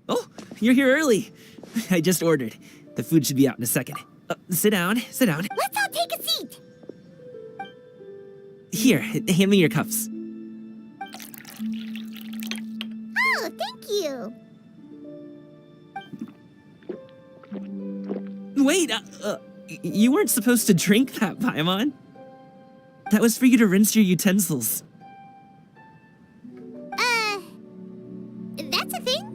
Oh, you're here early. I just ordered. The food should be out in a second. Sit down, sit down. Let's all take a seat. Here, hand me your cups. Oh, thank you. Wait, you weren't supposed to drink that, Paimon. That was for you to rinse your utensils. That's a thing?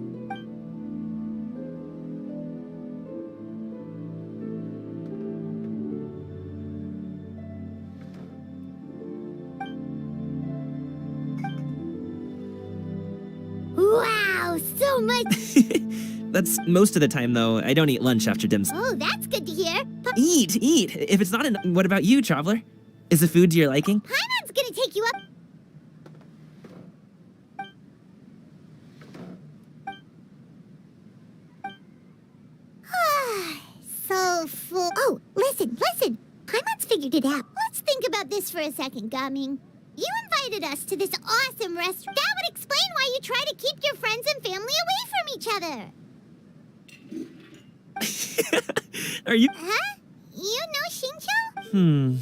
Wow, so much. That's most of the time, though. I don't eat lunch after dim sum. Oh, that's good to hear. Eat! If it's not enough, what about you, traveler? Is the food to your liking? Paimon's gonna take you up. So full. Oh, listen. Paimon's figured it out. Let's think about this for a second, Gaming. You invited us to this awesome restaurant. That would explain why you try to keep your friends and family away from each other. Are you? Huh? You know Shincho?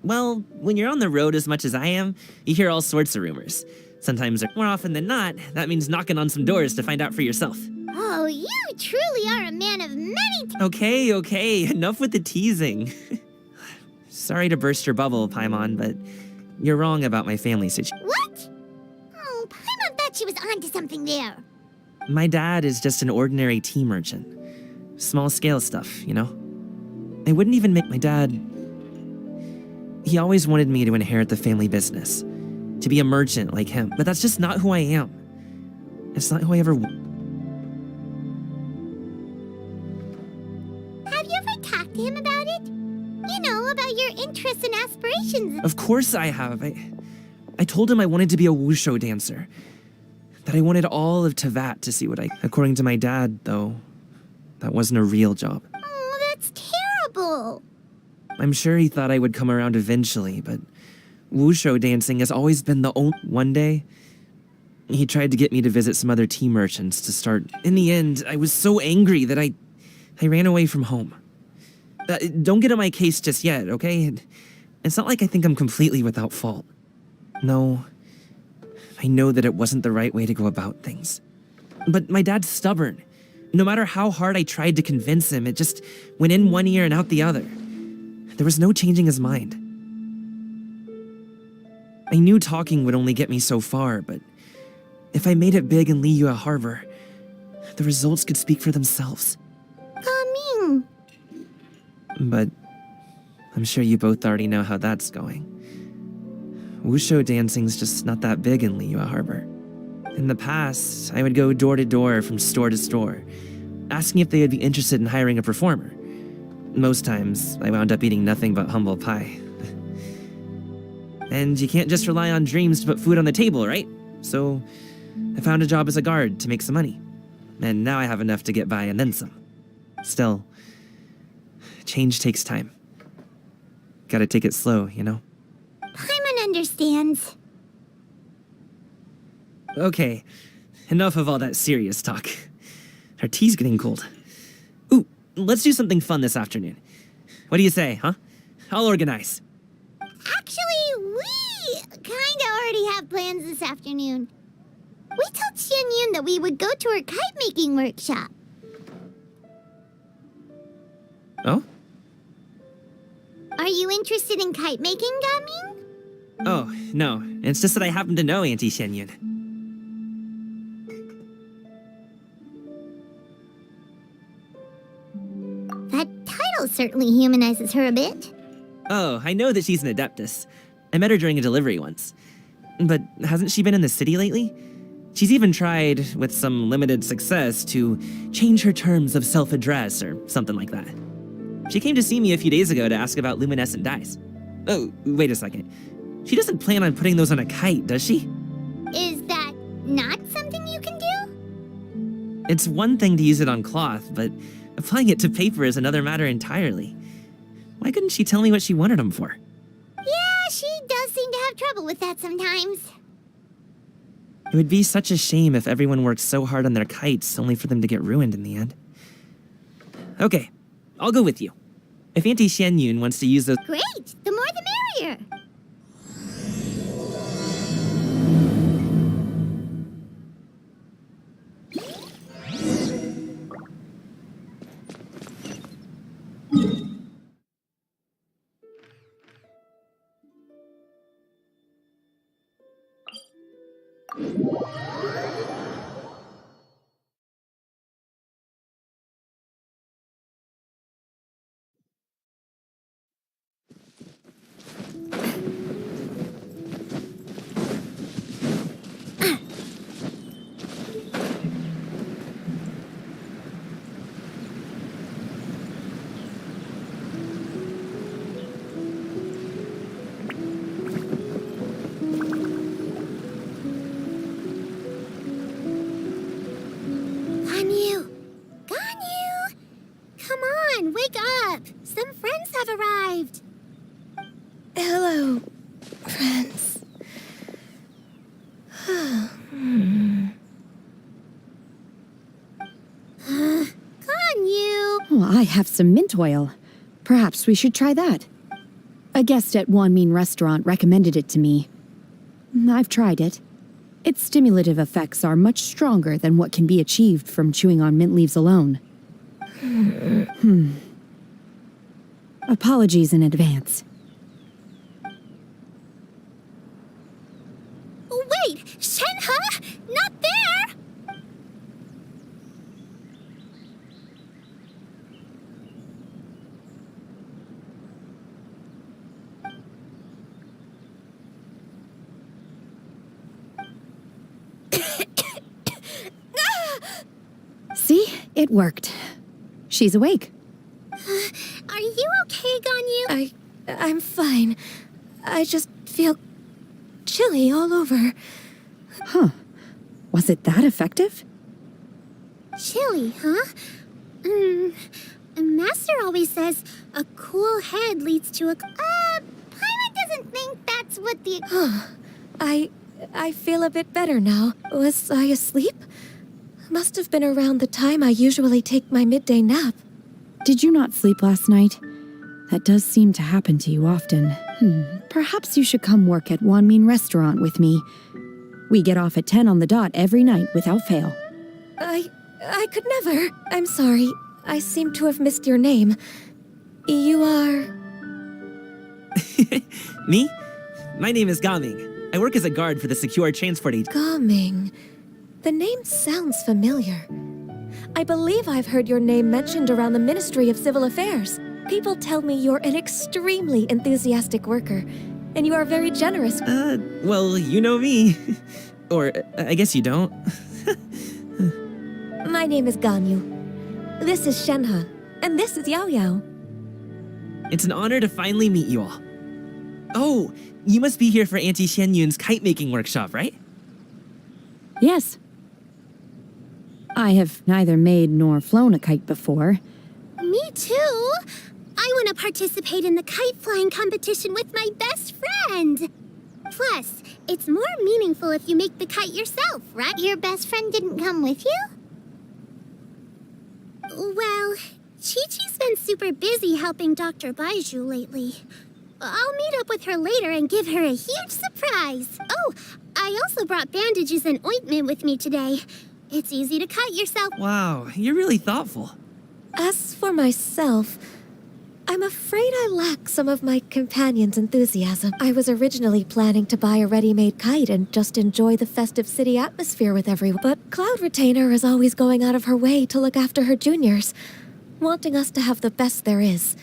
Well, when you're on the road as much as I am, you hear all sorts of rumors. Sometimes, more often than not, that means knocking on some doors to find out for yourself. Oh, you truly are a man of many Okay, enough with the teasing. Sorry to burst your bubble, Paimon, but you're wrong about my family situation. What? Oh, Paimon thought she was onto something there. My dad is just an ordinary tea merchant. Small-scale stuff, you know? I wouldn't even make my dad... He always wanted me to inherit the family business. To be a merchant like him. But that's just not who I am. It's not who I ever... Have you ever talked to him about it? You know, about your interests and aspirations. Of course I have. I told him I wanted to be a wushu dancer. That I wanted all of Tevat to see what I... According to my dad, though, that wasn't a real job. Oh, that's terrible. I'm sure he thought I would come around eventually, but wushu dancing has always been the only... One day, he tried to get me to visit some other tea merchants to start... In the end, I was so angry that I ran away from home. Don't get on my case just yet, okay? It's not like I think I'm completely without fault. No, I know that it wasn't the right way to go about things. But my dad's stubborn. No matter how hard I tried to convince him, it just went in one ear and out the other. There was no changing his mind. I knew talking would only get me so far, but if I made it big in Liyue Harbor, the results could speak for themselves. Gaming. But I'm sure you both already know how that's going. Wushu dancing's just not that big in Liyue Harbor. In the past, I would go door to door from store to store, asking if they would be interested in hiring a performer. Most times, I wound up eating nothing but humble pie. And you can't just rely on dreams to put food on the table, right? So, I found a job as a guard to make some money. And now I have enough to get by and then some. Still, change takes time. Gotta take it slow, you know? Paimon understands. Okay, enough of all that serious talk. Our tea's getting cold. Ooh, let's do something fun this afternoon. What do you say, huh? I'll organize. Actually, we kinda already have plans this afternoon. We told Xianyun that we would go to her kite-making workshop. Oh? Are you interested in kite-making, Gaming? Oh, no. It's just that I happen to know Auntie Xianyun. That title certainly humanizes her a bit. Oh, I know that she's an adeptus. I met her during a delivery once. But hasn't she been in the city lately? She's even tried, with some limited success, to change her terms of self-address or something like that. She came to see me a few days ago to ask about luminescent dyes. Oh, wait a second. She doesn't plan on putting those on a kite, does she? Is that not something you can do? It's one thing to use it on cloth, but Applying it to paper is another matter entirely. Why couldn't she tell me what she wanted them for? Yeah, she does seem to have trouble with that sometimes. It would be such a shame if everyone worked so hard on their kites only for them to get ruined in the end. Okay, I'll go with you. If Auntie Xianyun wants to use those... Great! The more the merrier! Wake up! Some friends have arrived! Hello, friends. Ganyu! Oh, I have some mint oil. Perhaps we should try that. A guest at Wanmin restaurant recommended it to me. I've tried it. Its stimulative effects are much stronger than what can be achieved from chewing on mint leaves alone. Apologies in advance. Wait! Shenhe? Not there! See? It worked. She's awake. Are you okay, Ganyu? I'm fine. I just feel chilly all over. Huh. Was it that effective? Chilly, huh? Master always says a cool head leads to a... Paimon doesn't think that's what the... I feel a bit better now. Was I asleep? Must have been around the time I usually take my midday nap. Did you not sleep last night? That does seem to happen to you often. Perhaps you should come work at Wanmin restaurant with me. We get off at 10 on the dot every night without fail. I could never. I'm sorry. I seem to have missed your name. You are... Me? My name is Gaming. I work as a guard for the secure transport agency. Gaming. The name sounds familiar. I believe I've heard your name mentioned around the Ministry of Civil Affairs. People tell me you're an extremely enthusiastic worker, and you are very generous. Well, you know me. Or, I guess you don't. My name is Ganyu. This is Shenhe, and this is Yao Yao. It's an honor to finally meet you all. Oh, you must be here for Auntie Xianyun's kite-making workshop, right? Yes. I have neither made nor flown a kite before. Me too! I want to participate in the kite flying competition with my best friend! Plus, it's more meaningful if you make the kite yourself, right? Your best friend didn't come with you? Well, Chi-Chi's been super busy helping Dr. Baiju lately. I'll meet up with her later and give her a huge surprise. Oh, I also brought bandages and ointment with me today. It's easy to cut yourself. Wow, you're really thoughtful. As for myself, I'm afraid I lack some of my companion's enthusiasm. I was originally planning to buy a ready-made kite and just enjoy the festive city atmosphere with everyone. But Cloud Retainer is always going out of her way to look after her juniors, wanting us to have the best there is.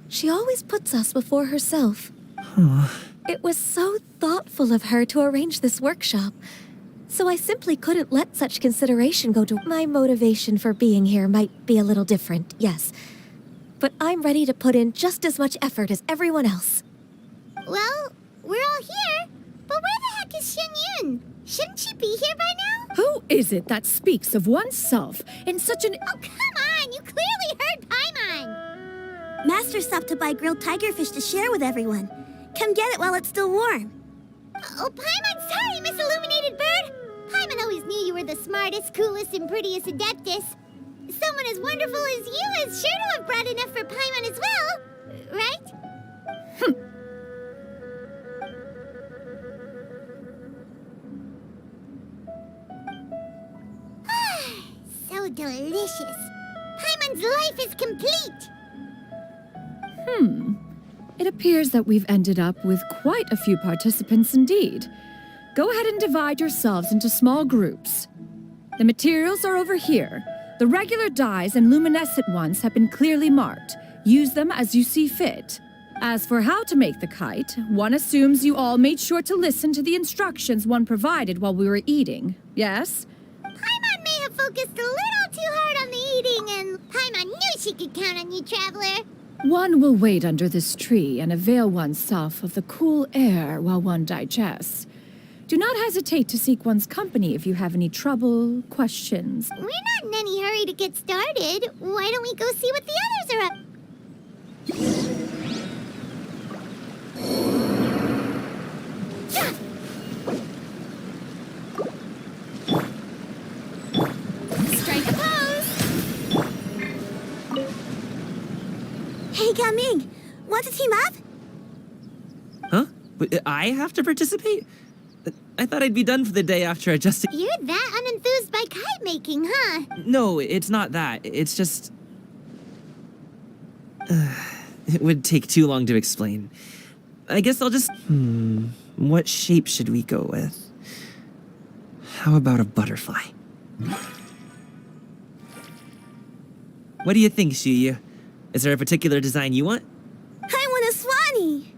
She always puts us before herself. It was so thoughtful of her to arrange this workshop. So I simply couldn't let such consideration go to... My motivation for being here might be a little different, yes. But I'm ready to put in just as much effort as everyone else. Well, we're all here. But where the heck is Xianyun? Shouldn't she be here by now? Who is it that speaks of oneself in such an... Oh, come on! You clearly lobster stopped to buy grilled tigerfish to share with everyone. Come get it while it's still warm. Oh, Paimon, sorry, Miss Illuminated Bird. Paimon always knew you were the smartest, coolest, and prettiest Adeptus. Someone as wonderful as you is sure to have brought enough for Paimon as well, right? So delicious. Paimon's life is complete. It appears that we've ended up with quite a few participants indeed. Go ahead and divide yourselves into small groups. The materials are over here. The regular dyes and luminescent ones have been clearly marked. Use them as you see fit. As for how to make the kite, one assumes you all made sure to listen to the instructions one provided while we were eating. Yes? Paimon may have focused a little too hard on the eating, and Paimon knew she could count on you, Traveler. One will wait under this tree and avail oneself of the cool air while one digests. Do not hesitate to seek one's company if you have any trouble, questions. We're not in any hurry to get started. Why don't we go see what the others are up? Strike a pose! Hey, Gaming! Want to team up? Huh? But I have to participate? I thought I'd be done for the day after adjusting. You're that unenthused by kite making, huh? No, it's not that. It's just... it would take too long to explain. I guess I'll just... What shape should we go with? How about a butterfly? What do you think, Shuyu? Is there a particular design you want? I want a swanee!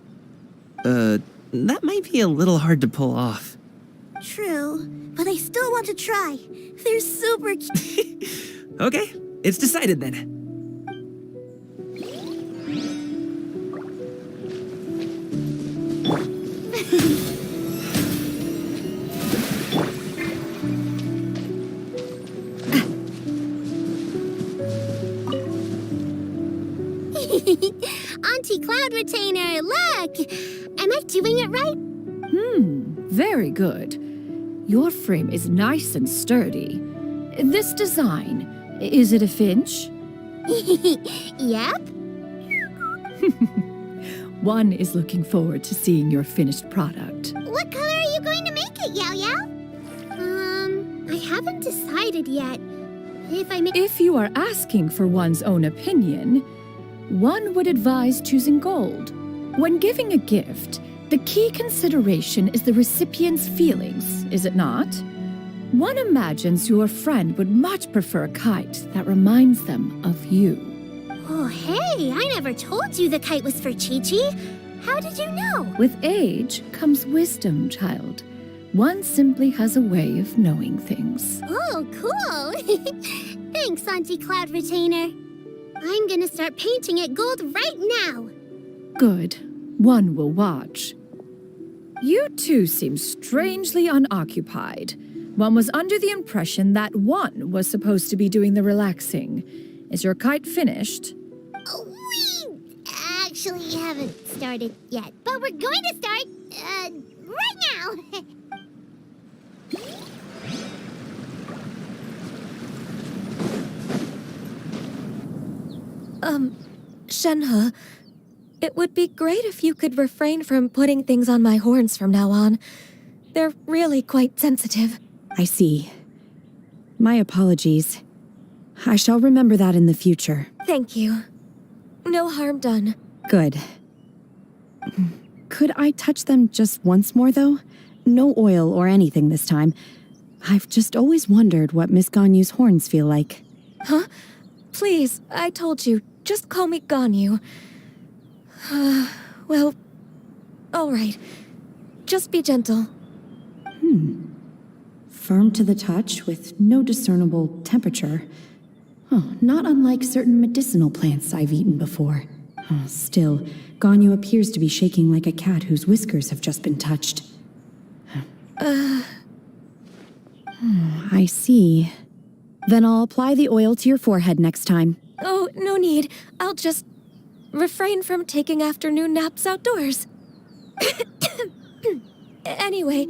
That might be a little hard to pull off. True, but I still want to try. They're super cute. Okay, it's decided then. Auntie Cloud Retainer, look! Am I doing it right? Very good. Your frame is nice and sturdy. This design, is it a finch? Yep. One is looking forward to seeing your finished product. What color are you going to make it, Yao Yao? I haven't decided yet. If you are asking for one's own opinion, one would advise choosing gold. When giving a gift, the key consideration is the recipient's feelings, is it not? One imagines your friend would much prefer a kite that reminds them of you. Oh, hey, I never told you the kite was for Chi-Chi. How did you know? With age comes wisdom, child. One simply has a way of knowing things. Oh, cool. Thanks, Auntie Cloud Retainer. I'm gonna start painting it gold right now. Good. One will watch. You two seem strangely unoccupied. One was under the impression that one was supposed to be doing the relaxing. Is your kite finished? We actually haven't started yet, but we're going to start, right now. Shenhe, it would be great if you could refrain from putting things on my horns from now on. They're really quite sensitive. I see. My apologies. I shall remember that in the future. Thank you. No harm done. Good. Could I touch them just once more, though? No oil or anything this time. I've just always wondered what Miss Ganyu's horns feel like. Huh? Please, I told you, just call me Ganyu. Well, all right. Just be gentle. Firm to the touch with no discernible temperature. Oh, not unlike certain medicinal plants I've eaten before. Still, Ganyu appears to be shaking like a cat whose whiskers have just been touched. I see. Then I'll apply the oil to your forehead next time. Oh, no need. I'll just refrain from taking afternoon naps outdoors. Anyway,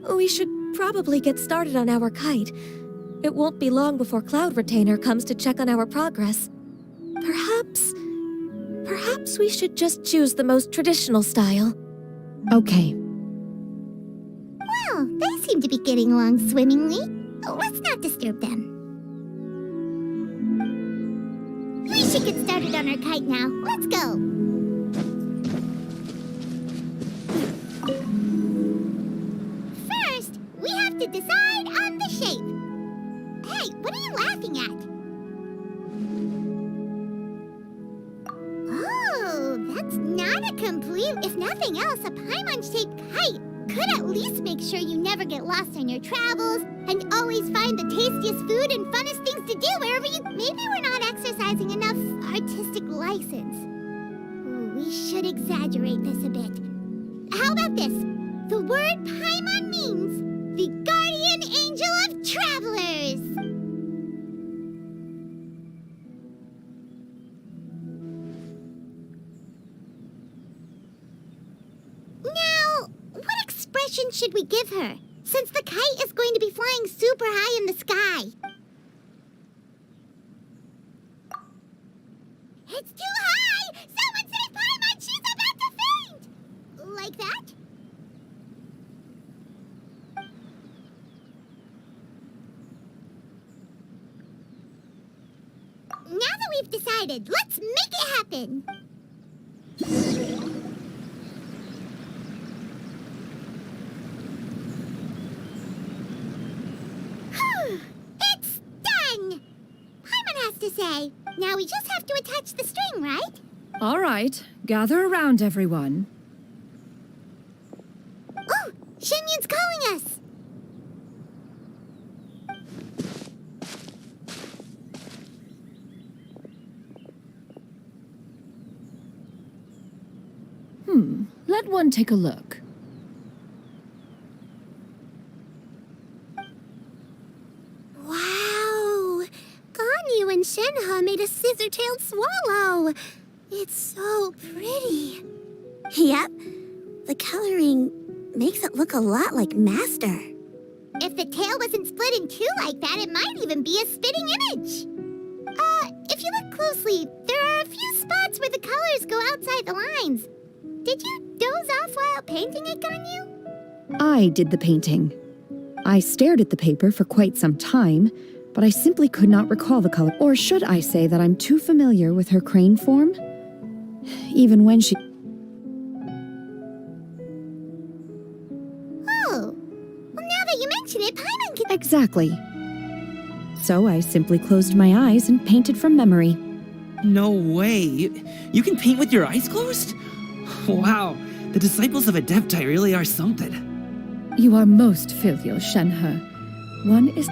we should probably get started on our kite. It won't be long before Cloud Retainer comes to check on our progress. Perhaps we should just choose the most traditional style. Okay. Well, they seem to be getting along swimmingly. Let's not disturb them. We should get started on our kite now. Let's go. First, we have to decide on the shape. Hey, what are you laughing at? Oh, that's not a complete... If nothing else, a Paimon-shaped kite could at least make sure you never get lost on your travels and always find the tastiest food and funnest things to do wherever you... Maybe we're not exercising enough artistic license. Ooh, we should exaggerate this a bit. How about this? The word Paimon means the guardian angel of travelers. Now, what expression should we give her, since the kite is going to be flying super high in the sky? It's too high! Someone save Paimon! She's about to faint! Like that? Now that we've decided, let's make it happen! It's done! Paimon has to say. Now we just have to attach the string, right? All right. Gather around, everyone. Oh! Shenyun's calling us! Let one take a look. Wow! Ganyu and Shenhe made a scissor-tailed swallow. It's so pretty. Yep. The coloring makes it look a lot like Master. If the tail wasn't split in two like that, it might even be a spitting image. If you look closely, there are a few spots where the colors go outside the lines. Did you doze off while painting it, Ganyu? I did the painting. I stared at the paper for quite some time, but I simply could not recall the color. Or should I say that I'm too familiar with her crane form? Even when she... Oh. Well, now that you mention it, Paimon can... Exactly. So I simply closed my eyes and painted from memory. No way. You can paint with your eyes closed? Wow. The disciples of Adepti really are something. You are most filial, Shenhe. One is...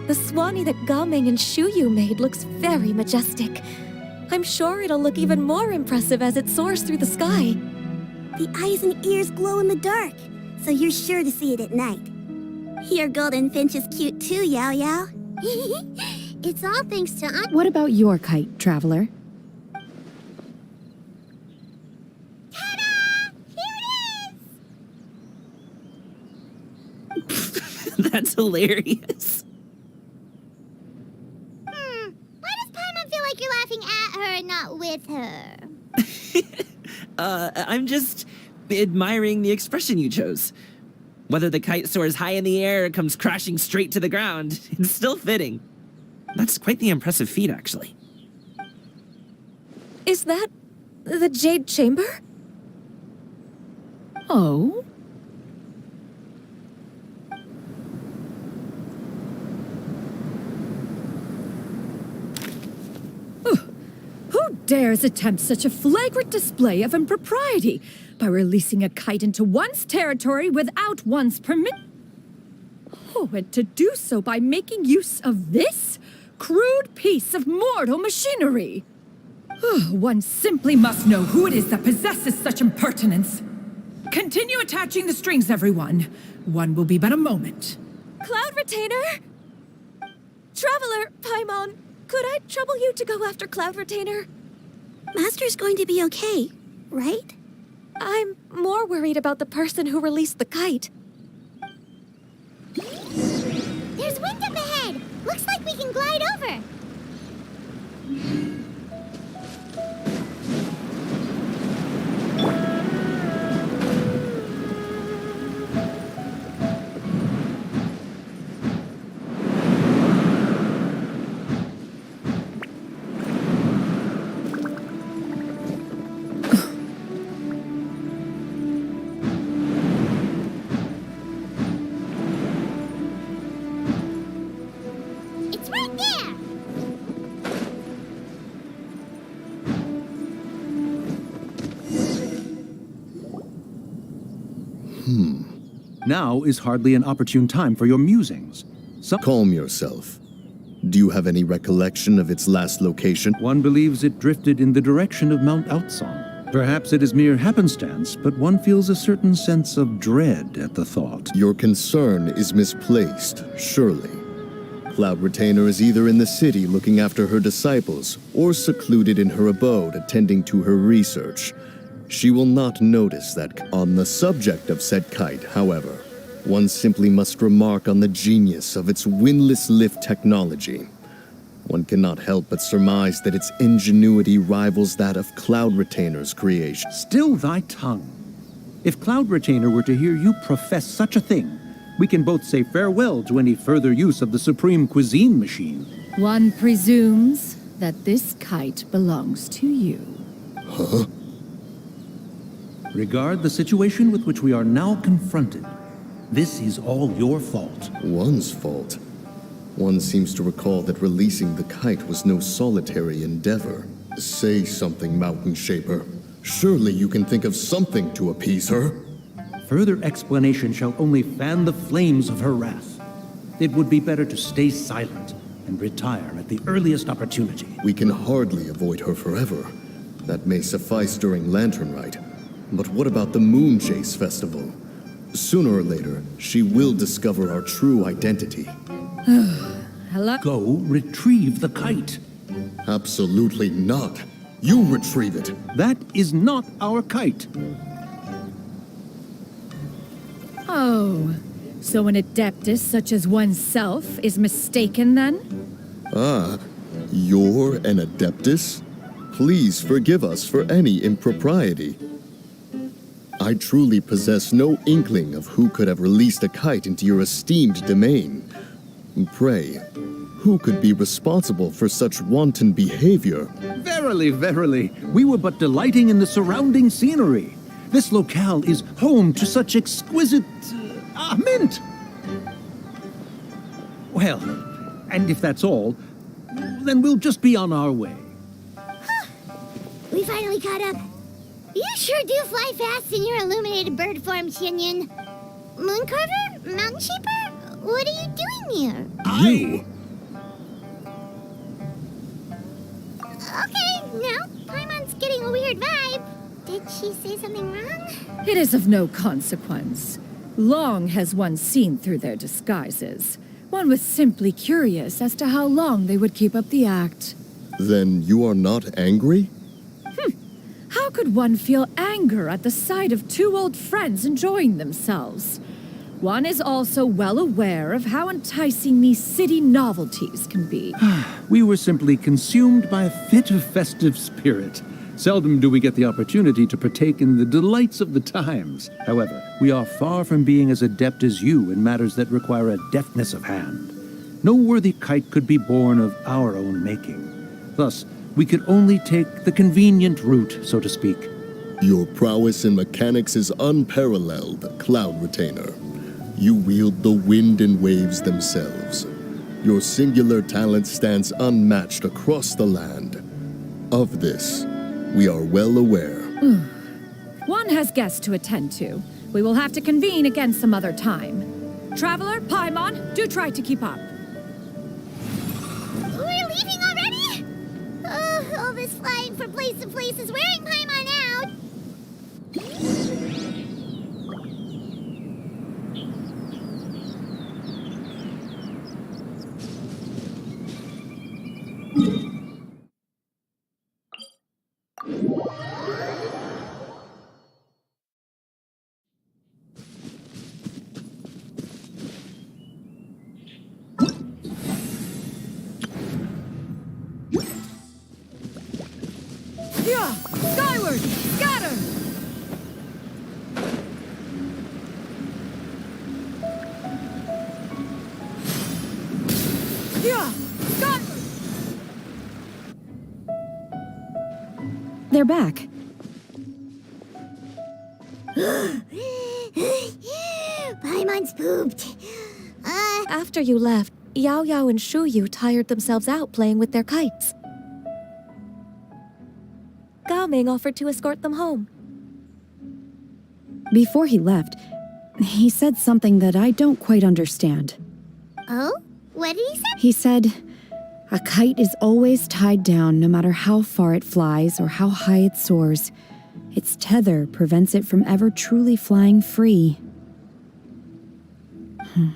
The Swanee that Gaming and Shuyu made looks very majestic. I'm sure it'll look even more impressive as it soars through the sky. The eyes and ears glow in the dark, so you're sure to see it at night. Your golden finch is cute too, Yao Yao. It's all thanks to What about your kite, traveler? Ta-da! Here it is! That's hilarious. Why does Paimon feel like you're laughing at her and not with her? I'm just admiring the expression you chose. Whether the kite soars high in the air or comes crashing straight to the ground, it's still fitting. That's quite the impressive feat, actually. Is that the Jade Chamber? Oh? Who dares attempt such a flagrant display of impropriety by releasing a kite into one's territory without one's permission? Oh, and to do so by making use of this crude piece of mortal machinery. One simply must know who it is that possesses such impertinence. Continue attaching the strings, everyone. One will be but a moment. Cloud Retainer? Traveler, Paimon, could I trouble you to go after Cloud Retainer? Master's going to be okay, right? I'm more worried about the person who released the kite. There's wind up ahead. Looks like we can glide over. It's right there. Now is hardly an opportune time for your musings. Calm yourself. Do you have any recollection of its last location? One believes it drifted in the direction of Mount Outsong. Perhaps it is mere happenstance, but one feels a certain sense of dread at the thought. Your concern is misplaced, surely. Cloud Retainer is either in the city looking after her disciples, or secluded in her abode attending to her research. She will not notice that. On the subject of said kite, however, one simply must remark on the genius of its windless lift technology. One cannot help but surmise that its ingenuity rivals that of Cloud Retainer's creation. Still thy tongue. If Cloud Retainer were to hear you profess such a thing, we can both say farewell to any further use of the Supreme Cuisine Machine. One presumes that this kite belongs to you. Regard the situation with which we are now confronted. This is all your fault. One's fault. One seems to recall that releasing the kite was no solitary endeavor. Say something, Mountain Shaper. Surely you can think of something to appease her. Further explanation shall only fan the flames of her wrath. It would be better to stay silent and retire at the earliest opportunity. We can hardly avoid her forever. That may suffice during Lantern Rite. But what about the Moon Chase Festival? Sooner or later, she will discover our true identity. Hello? Go retrieve the kite. Absolutely not. You retrieve it. That is not our kite. Oh, so an adeptus such as oneself is mistaken then? Ah, you're an Adeptus? Please forgive us for any impropriety. I truly possess no inkling of who could have released a kite into your esteemed domain. Pray, who could be responsible for such wanton behavior? Verily, verily, we were but delighting in the surrounding scenery. This locale is home to such exquisite mint. Well, and if that's all, then we'll just be on our way. We finally caught up. You sure do fly fast in your illuminated bird form, Shinyan. Mooncarver? Mountain Shaper? What are you doing here? You? Okay, now Paimon's getting a weird vibe. Did she say something wrong? It is of no consequence. Long has one seen through their disguises. One was simply curious as to how long they would keep up the act. Then you are not angry? How could one feel anger at the sight of two old friends enjoying themselves? One is also well aware of how enticing these city novelties can be. We were simply consumed by a fit of festive spirit. Seldom do we get the opportunity to partake in the delights of the times. However, we are far from being as adept as you in matters that require a deftness of hand. No worthy kite could be born of our own making. Thus, we could only take the convenient route, so to speak. Your prowess in mechanics is unparalleled, Cloud Retainer. You wield the wind and waves themselves. Your singular talent stands unmatched across the land. Of this, we are well aware. One has guests to attend to. We will have to convene again some other time. Traveler, Paimon, do try to keep up. We're leaving already? All this flying from place to place is wearing Paimon out. Yeah! Skyward! Scatter! Yeah! Skyward! They're back. Paimon's pooped. After you left, Yao Yao and Shu Yu tired themselves out playing with their kites. Gao Ming offered to escort them home. Before he left, he said something that I don't quite understand. Oh? What did he say? He said, a kite is always tied down no matter how far it flies or how high it soars. Its tether prevents it from ever truly flying free.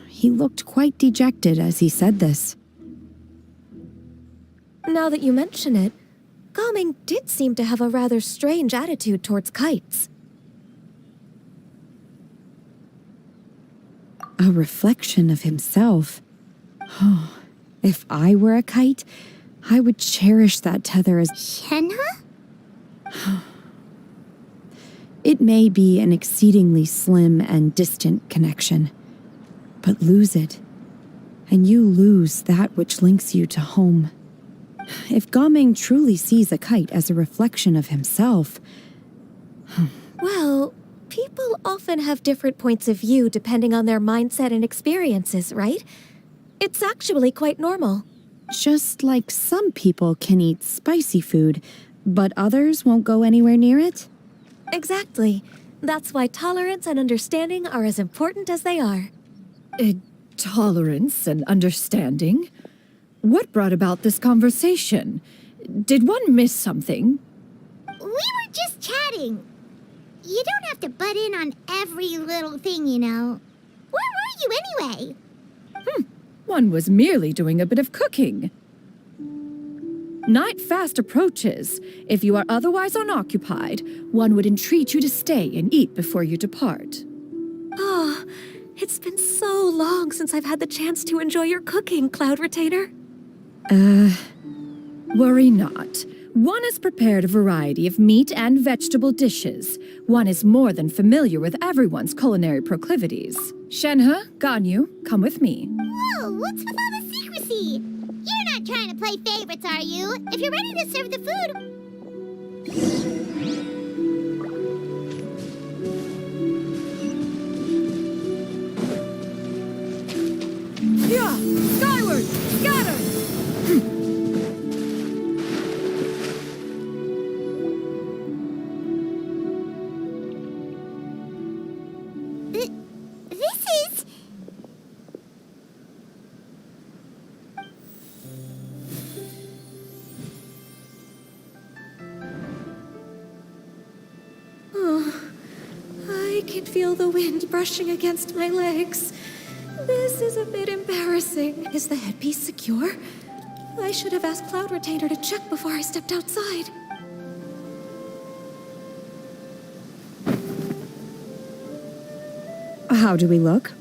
He looked quite dejected as he said this. Now that you mention it, Gao Ming did seem to have a rather strange attitude towards kites. A reflection of himself. Oh, if I were a kite, I would cherish that tether as... Shenhe? It may be an exceedingly slim and distant connection, but lose it, and you lose that which links you to home. If Gao Ming truly sees a kite as a reflection of himself... Well, people often have different points of view depending on their mindset and experiences, right? It's actually quite normal. Just like some people can eat spicy food, but others won't go anywhere near it? Exactly. That's why tolerance and understanding are as important as they are. Tolerance and understanding? What brought about this conversation? Did one miss something? We were just chatting. You don't have to butt in on every little thing, you know. Where were you anyway? One was merely doing a bit of cooking. Night fast approaches. If you are otherwise unoccupied, one would entreat you to stay and eat before you depart. Oh, it's been so long since I've had the chance to enjoy your cooking, Cloud Retainer. Worry not. One has prepared a variety of meat and vegetable dishes. One is more than familiar with everyone's culinary proclivities. Shenhe, Ganyu, come with me. Whoa, what's with all the secrecy? You're not trying to play favorites, are you? If you're ready to serve the food... Yeah! Skyward! Scatter! This is... I can feel the wind brushing against my legs. This is a bit embarrassing. Is the headpiece secure? I should have asked Cloud Retainer to check before I stepped outside. How do we look?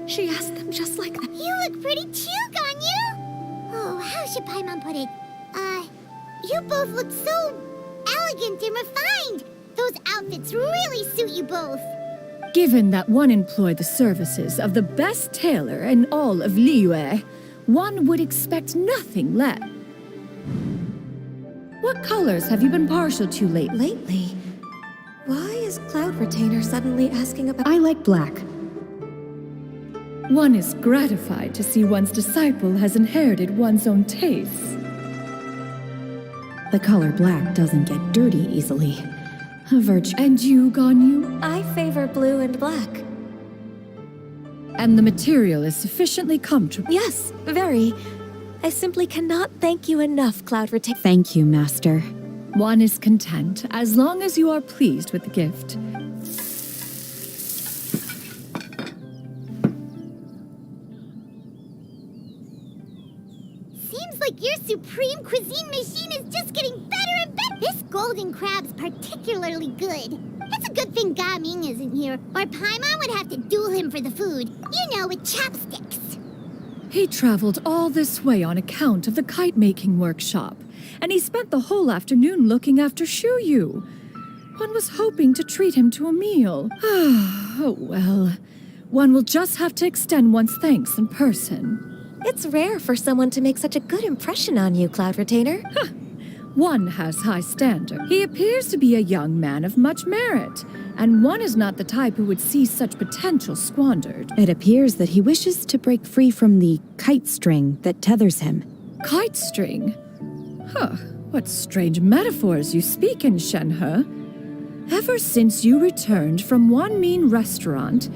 She asked them just like that. You look pretty too, Ganyu! Oh, how should Paimon put it? You both look so elegant and refined. Those outfits really suit you both. Given that one employed the services of the best tailor in all of Liyue, one would expect nothing less. What colors have you been partial to lately? Lately, why is Cloud Retainer suddenly asking about... I like black. One is gratified to see one's disciple has inherited one's own tastes. The color black doesn't get dirty easily. A virtue. And you, Ganyu? I favor blue and black. And the material is sufficiently comfortable. Yes, very. I simply cannot thank you enough, Cloud Retainer. Thank you, Master. One is content as long as you are pleased with the gift. Seems like your supreme cuisine machine is just getting better and better. This golden crab's particularly good. It's a good thing Gao Ming isn't here, or Paimon would have to duel him for the food. You know, with chopsticks. He traveled all this way on account of the kite-making workshop, and he spent the whole afternoon looking after Shuyu. One was hoping to treat him to a meal. Oh well. One will just have to extend one's thanks in person. It's rare for someone to make such a good impression on you, Cloud Retainer. One has high standard. He appears to be a young man of much merit, and one is not the type who would see such potential squandered. It appears that he wishes to break free from the kite string that tethers him. Kite string? Huh, what strange metaphors you speak in, Shenhe. Ever since you returned from one mean restaurant,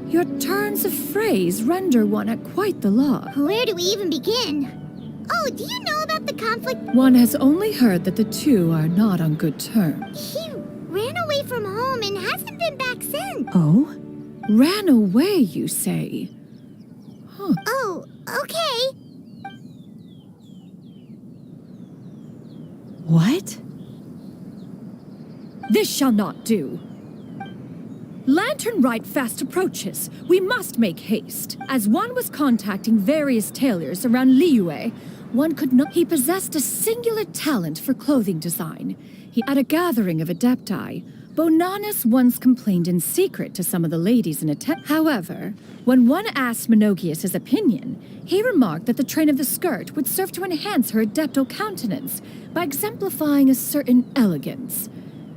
your turns of phrase render one at quite the loss. Where do we even begin? Oh, do you know about the conflict? One has only heard that the two are not on good terms. He ran away from home and hasn't been back since. Oh? Ran away, you say? Oh, okay. What? This shall not do. Lantern Rite fast approaches. We must make haste. As one was contacting various tailors around Liyue, one could not. He possessed a singular talent for clothing design. At a gathering of adepti, Bonanis once complained in secret to some of the ladies in attendance. However, when one asked Menogius' opinion, he remarked that the train of the skirt would serve to enhance her adeptal countenance by exemplifying a certain elegance.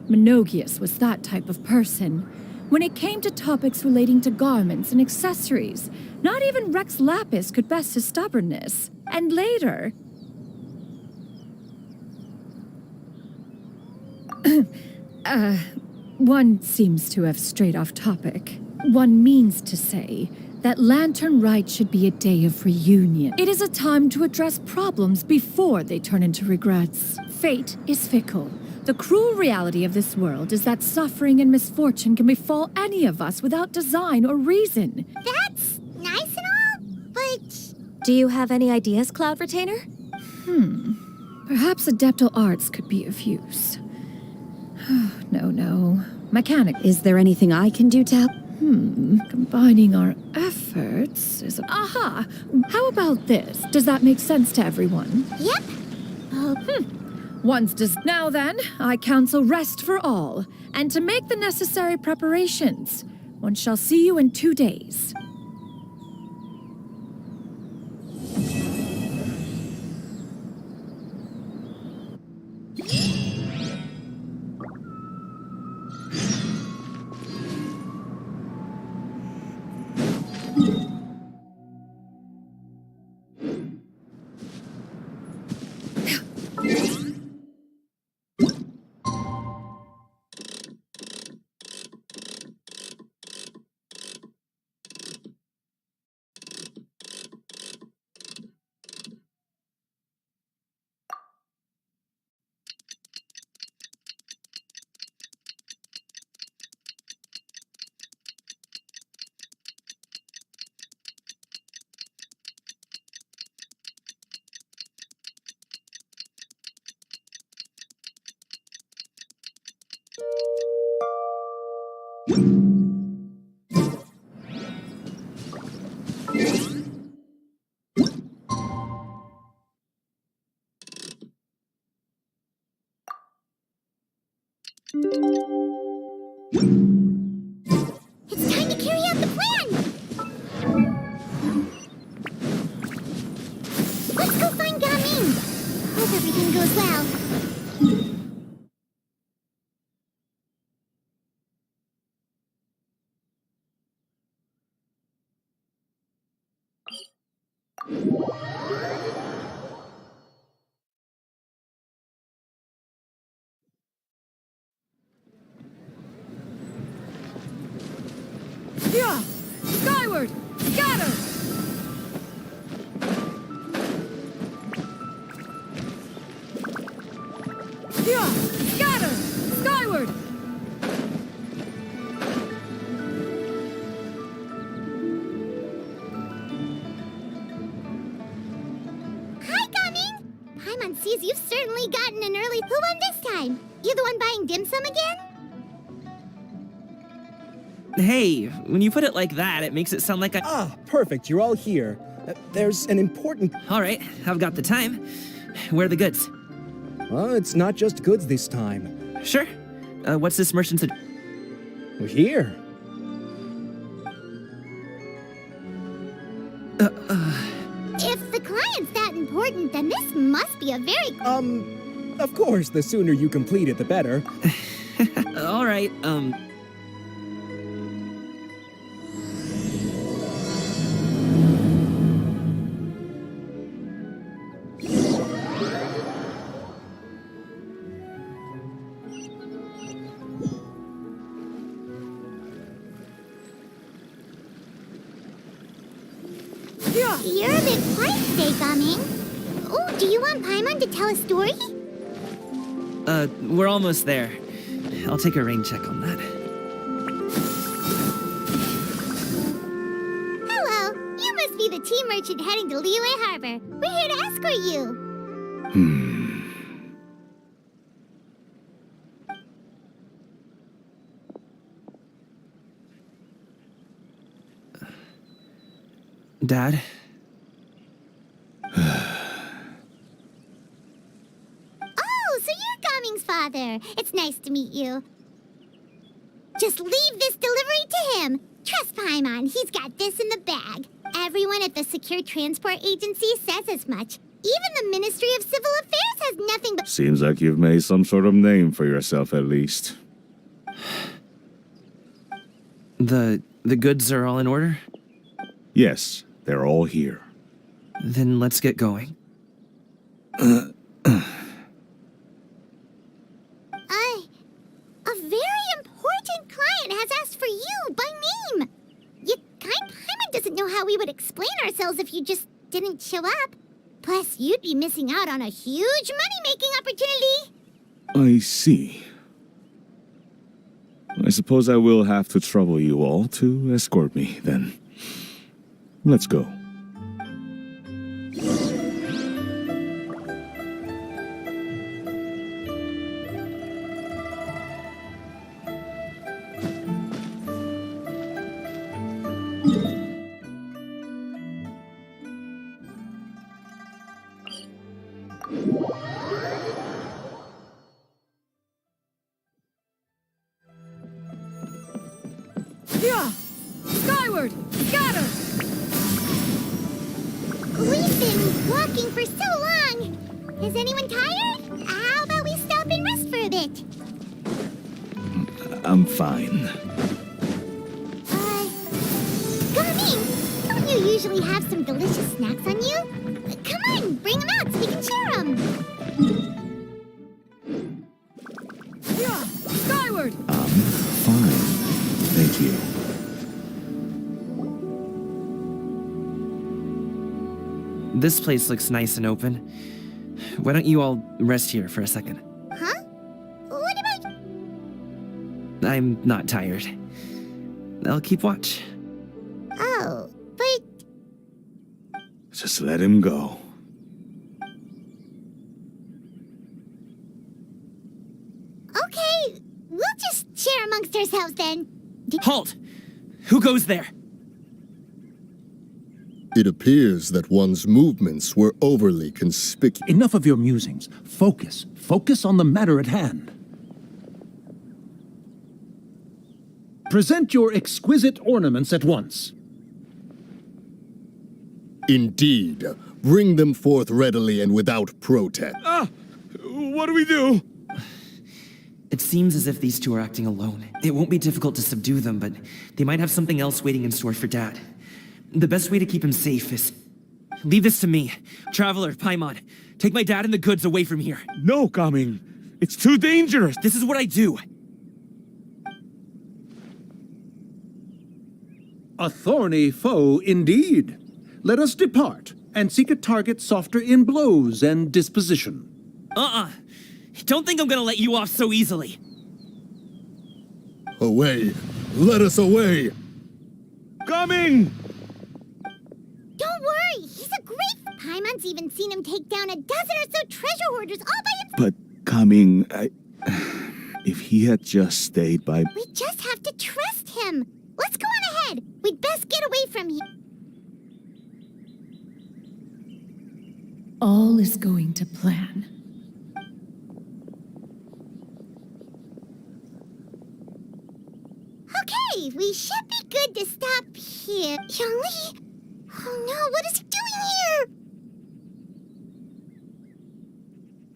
Menogius was that type of person. When it came to topics relating to garments and accessories, not even Rex Lapis could best his stubbornness. And later... one seems to have strayed off topic. One means to say that Lantern Rite should be a day of reunion. It is a time to address problems before they turn into regrets. Fate is fickle. The cruel reality of this world is that suffering and misfortune can befall any of us without design or reason. That's nice and all, but... Do you have any ideas, Cloud Retainer? Perhaps adeptal arts could be of use. No. Mechanic. Is there anything I can do to help? Combining our efforts is... Aha! How about this? Does that make sense to everyone? Yep. Once does... Now then, I counsel rest for all, and to make the necessary preparations. One shall see you in 2 days. It's time to carry out the plan! Let's go find Gaming! Hope everything goes well. Yeah! Skyward! Scatter! Yeah! Scatter! Skyward! Hi, Gaming! Paimon sees you've certainly gotten an early... Who won this time? You the one buying dim sum again? Hey, when you put it like that, it makes it sound like I... Ah, perfect. You're all here. There's an important... All right, I've got the time. Where are the goods? Well, it's not just goods this time. Sure. What's this merchant's We're here. If the client's that important, then this must be a very... Of course, the sooner you complete it, the better. All right, You're a bit quiet today, Gaming. Oh, do you want Paimon to tell a story? we're almost there. I'll take a rain check on that. Hello. You must be the tea merchant heading to Liyue Harbor. We're here to escort you. Dad? Oh, so you're Gaming's father. It's nice to meet you. Just leave this delivery to him. Trust Paimon, he's got this in the bag. Everyone at the Secure Transport Agency says as much. Even the Ministry of Civil Affairs has nothing but... Seems like you've made some sort of name for yourself, at least. The goods are all in order? Yes, they're all here. Then let's get going. A very important client has asked for you by name. Paimon doesn't know how we would explain ourselves if you just didn't show up. Plus, you'd be missing out on a huge money-making opportunity. I see. I suppose I will have to trouble you all to escort me, then. Let's go. Yeah! Skyward! Scatter! We've been walking for so long. Is anyone tired? How about we stop and rest for a bit? I'm fine. Gaming, don't you usually have some delicious snacks on you? Come on, bring them out so we can share them. Yeah! Skyward! I'm fine. Thank you. This place looks nice and open. Why don't you all rest here for a second? Huh? What about... I'm not tired. I'll keep watch. Oh, but... Just let him go. Okay, we'll just share amongst ourselves then. Halt! Who goes there? It appears that one's movements were overly conspicuous. Enough of your musings. Focus. Focus on the matter at hand. Present your exquisite ornaments at once. Indeed. Bring them forth readily and without protest. What do we do? It seems as if these two are acting alone. It won't be difficult to subdue them, but they might have something else waiting in store for Dad. The best way to keep him safe is... Leave this to me. Traveler, Paimon, take my dad and the goods away from here. No, Gaming. It's too dangerous. This is what I do. A thorny foe indeed. Let us depart and seek a target softer in blows and disposition. Don't think I'm gonna let you off so easily. Away. Let us away. Gaming! Don't worry, he's a great... Paimon's even seen him take down a dozen or so treasure hoarders all by himself. But Gaming, if he had just stayed by... We just have to trust him. Let's go on ahead. We'd best get away from here. All is going to plan. Okay, we should be good to stop here. Zhongli? Oh no, what is he doing here?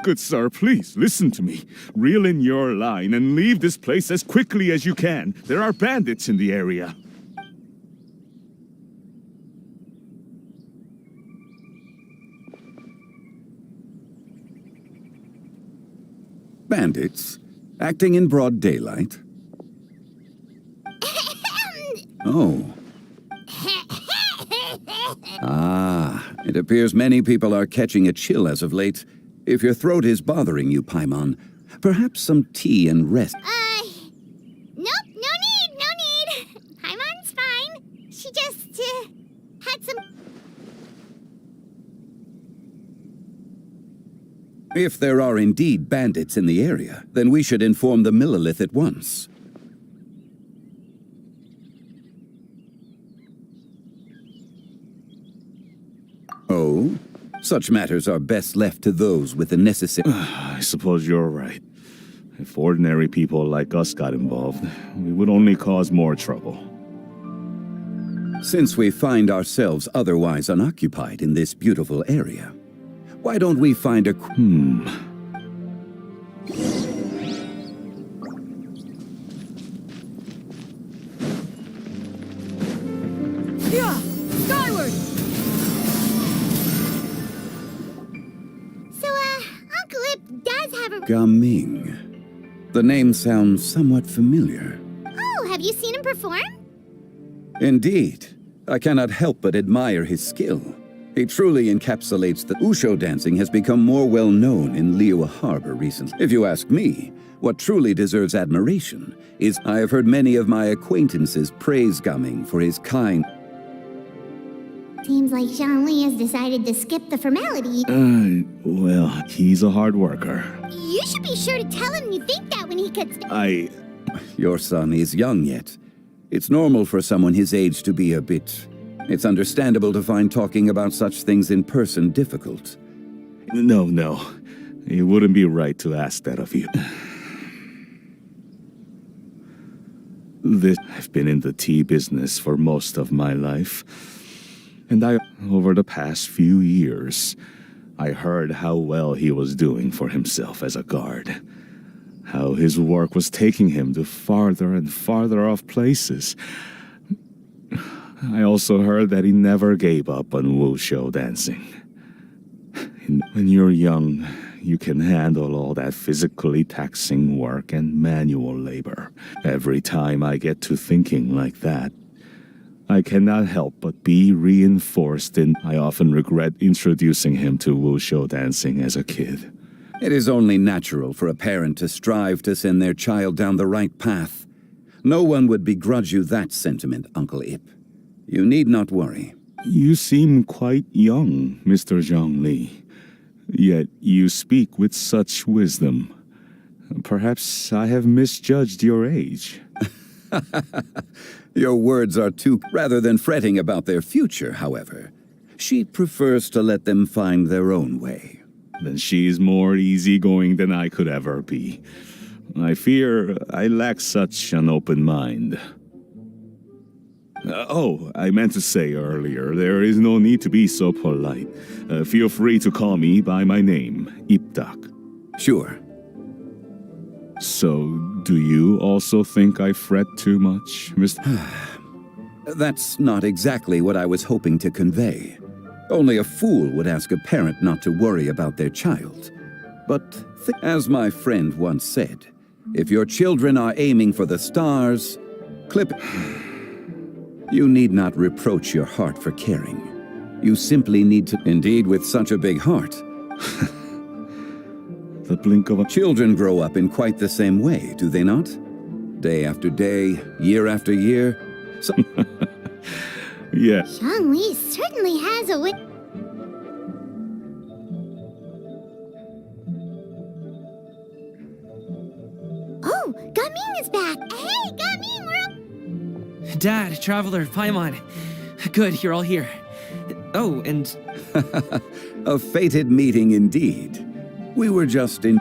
Good sir, please listen to me. Reel in your line and leave this place as quickly as you can. There are bandits in the area. Bandits? Acting in broad daylight? Oh. It appears many people are catching a chill as of late. If your throat is bothering you, Paimon, perhaps some tea and rest. Nope, no need. Paimon's fine. She just, had some... If there are indeed bandits in the area, then we should inform the Millelith at once. Oh? Such matters are best left to those with the necessary... I suppose you're right. If ordinary people like us got involved, we would only cause more trouble. Since we find ourselves otherwise unoccupied in this beautiful area, why don't we find a... Yeah! Skyward! So, Uncle Ip does have a... Gaming. The name sounds somewhat familiar. Oh, have you seen him perform? Indeed. I cannot help but admire his skill. He truly encapsulates the Wushu dancing has become more well known in Liyue Harbor recently. If you ask me, what truly deserves admiration is I have heard many of my acquaintances praise Gaming for his kind... Seems like Zhongli has decided to skip the formality. Well, he's a hard worker. You should be sure to tell him you think that when he gets... Your son is young yet. It's normal for someone his age to be a bit... It's understandable to find talking about such things in person difficult. No. It wouldn't be right to ask that of you. I've been in the tea business for most of my life. And over the past few years, I heard how well he was doing for himself as a guard. How his work was taking him to farther and farther off places. I also heard that he never gave up on Wushu dancing. When you're young, you can handle all that physically taxing work and manual labor. Every time I get to thinking like that, I cannot help but be reinforced in... I often regret introducing him to Wushu dancing as a kid. It is only natural for a parent to strive to send their child down the right path. No one would begrudge you that sentiment, Uncle Ip. You need not worry. You seem quite young, Mr. Zhongli. Yet you speak with such wisdom. Perhaps I have misjudged your age. Your words are too... Rather than fretting about their future, however, she prefers to let them find their own way. Then she's more easygoing than I could ever be. I fear I lack such an open mind. I meant to say earlier, there is no need to be so polite. Feel free to call me by my name, Ipdak. Sure. So, do you also think I fret too much, Mr. That's not exactly what I was hoping to convey. Only a fool would ask a parent not to worry about their child. But, as my friend once said, if your children are aiming for the stars, clip... You need not reproach your heart for caring. You simply need to... Indeed, with such a big heart. The blink of a... Children grow up in quite the same way, do they not? Day after day, year after year. Yeah. Zhongli certainly has a way... Oh, Gaming is back! Hey, Gaming, we're up... Dad, Traveler, Paimon. Good, you're all here. Oh, and... A fated meeting indeed. We were just in...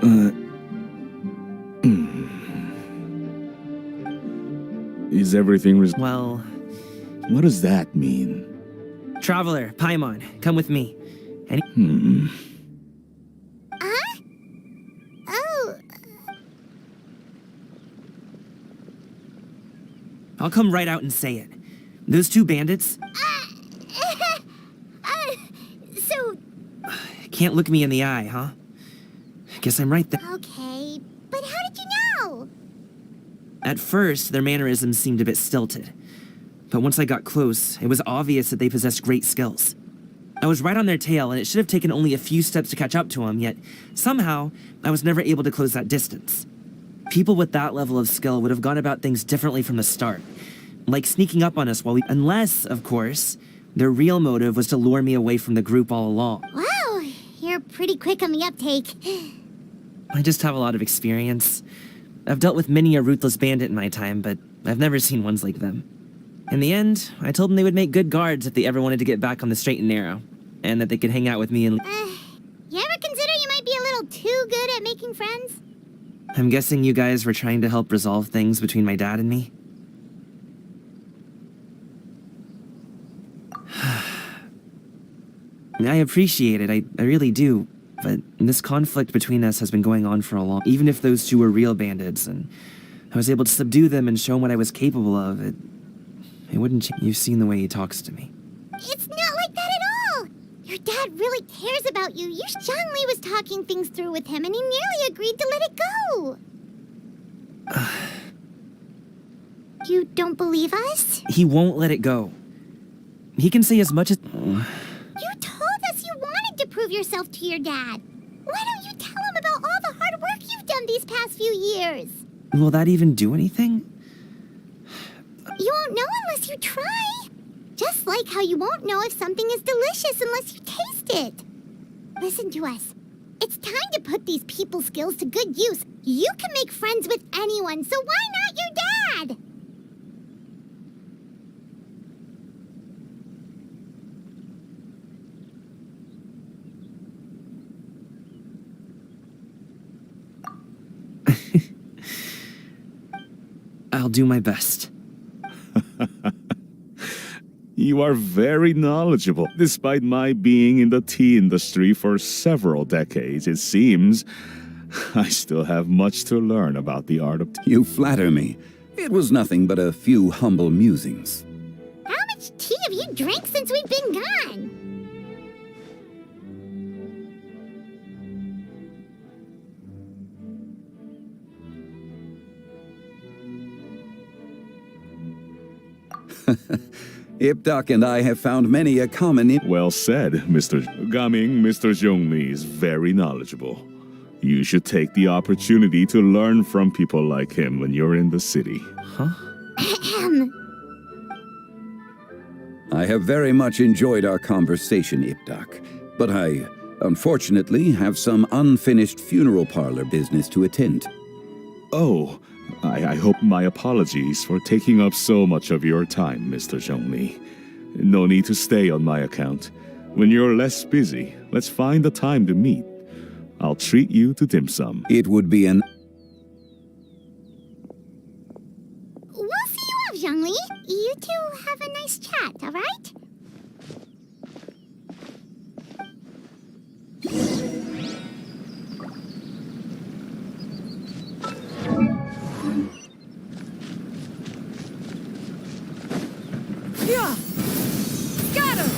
Is everything Well, What does that mean? Traveler, Paimon, come with me. Huh? Oh, I'll come right out and say it. Those two bandits so, can't look me in the eye, huh? Guess I'm right there. okay, but how did you know? At first, their mannerisms seemed a bit stilted. But once I got close, it was obvious that they possessed great skills. I was right on their tail, and it should have taken only a few steps to catch up to them, yet somehow, I was never able to close that distance. People with that level of skill would have gone about things differently from the start. Like sneaking up on us while we... Unless, of course, their real motive was to lure me away from the group all along. Wow, you're pretty quick on the uptake. I just have a lot of experience. I've dealt with many a ruthless bandit in my time, but I've never seen ones like them. In the end, I told them they would make good guards if they ever wanted to get back on the straight and narrow, and that they could hang out with me and... You ever consider you might be a little too good at making friends? I'm guessing you guys were trying to help resolve things between my dad and me? I appreciate it, I really do, but this conflict between us has been going on for a long... Even if those two were real bandits, and I was able to subdue them and show them what I was capable of, it wouldn't change. You've seen the way he talks to me. It's not like that at all! Your dad really cares about you. Zhongli was talking things through with him, and he nearly agreed to let it go. You don't believe us? He won't let it go. He can say as much as... You told us you wanted to prove yourself to your dad. Why don't you tell him about all the hard work you've done these past few years? Will that even do anything? You won't know unless you try. Just like how you won't know if something is delicious unless you taste it. Listen to us. It's time to put these people skills to good use. You can make friends with anyone, so why not your dad? I'll do my best. You are very knowledgeable. Despite my being in the tea industry for several decades, it seems I still have much to learn about the art of tea. You flatter me. It was nothing but a few humble musings. How much tea have you drank since we've been gone? Ipdak and I have found many a common... Well said, Mr. Gaming. Mr. Zhongli is very knowledgeable. You should take the opportunity to learn from people like him when you're in the city. Huh? I have very much enjoyed our conversation, Ipdak, but I, unfortunately, have some unfinished funeral parlor business to attend. Oh, I hope my apologies for taking up so much of your time, Mr. Zhongli. No need to stay on my account. When you're less busy, let's find a time to meet. I'll treat you to dim sum. It would be an... We'll see you off, Zhongli. You two have a nice chat, all right? Yeah! Scatter!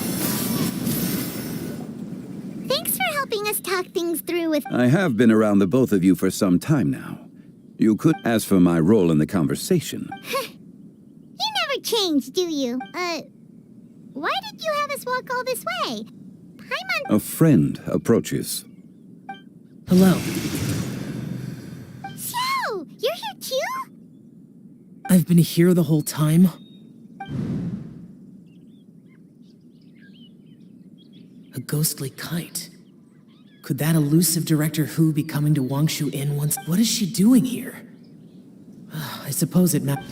Thanks for helping us talk things through with... I have been around the both of you for some time now. You could... As for my role in the conversation... You never change, do you? Why did you have us walk all this way? Paimon... A friend approaches. Hello. Xiao! You're here too? I've been here the whole time. A ghostly kite. Could that elusive Director Who be coming to Wangshu Inn once? What is she doing here? I suppose it ma-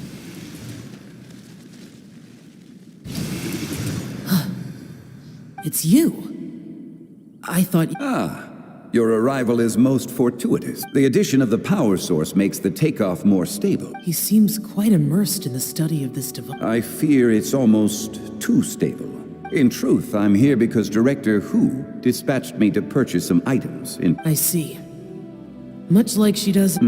It's you. I thought... Ah, Your arrival is most fortuitous. The addition of the power source makes the takeoff more stable. He seems quite immersed in the study of this device. I fear it's almost too stable. In truth, I'm here because Director Hu dispatched me to purchase some items in... I see. Much like she does...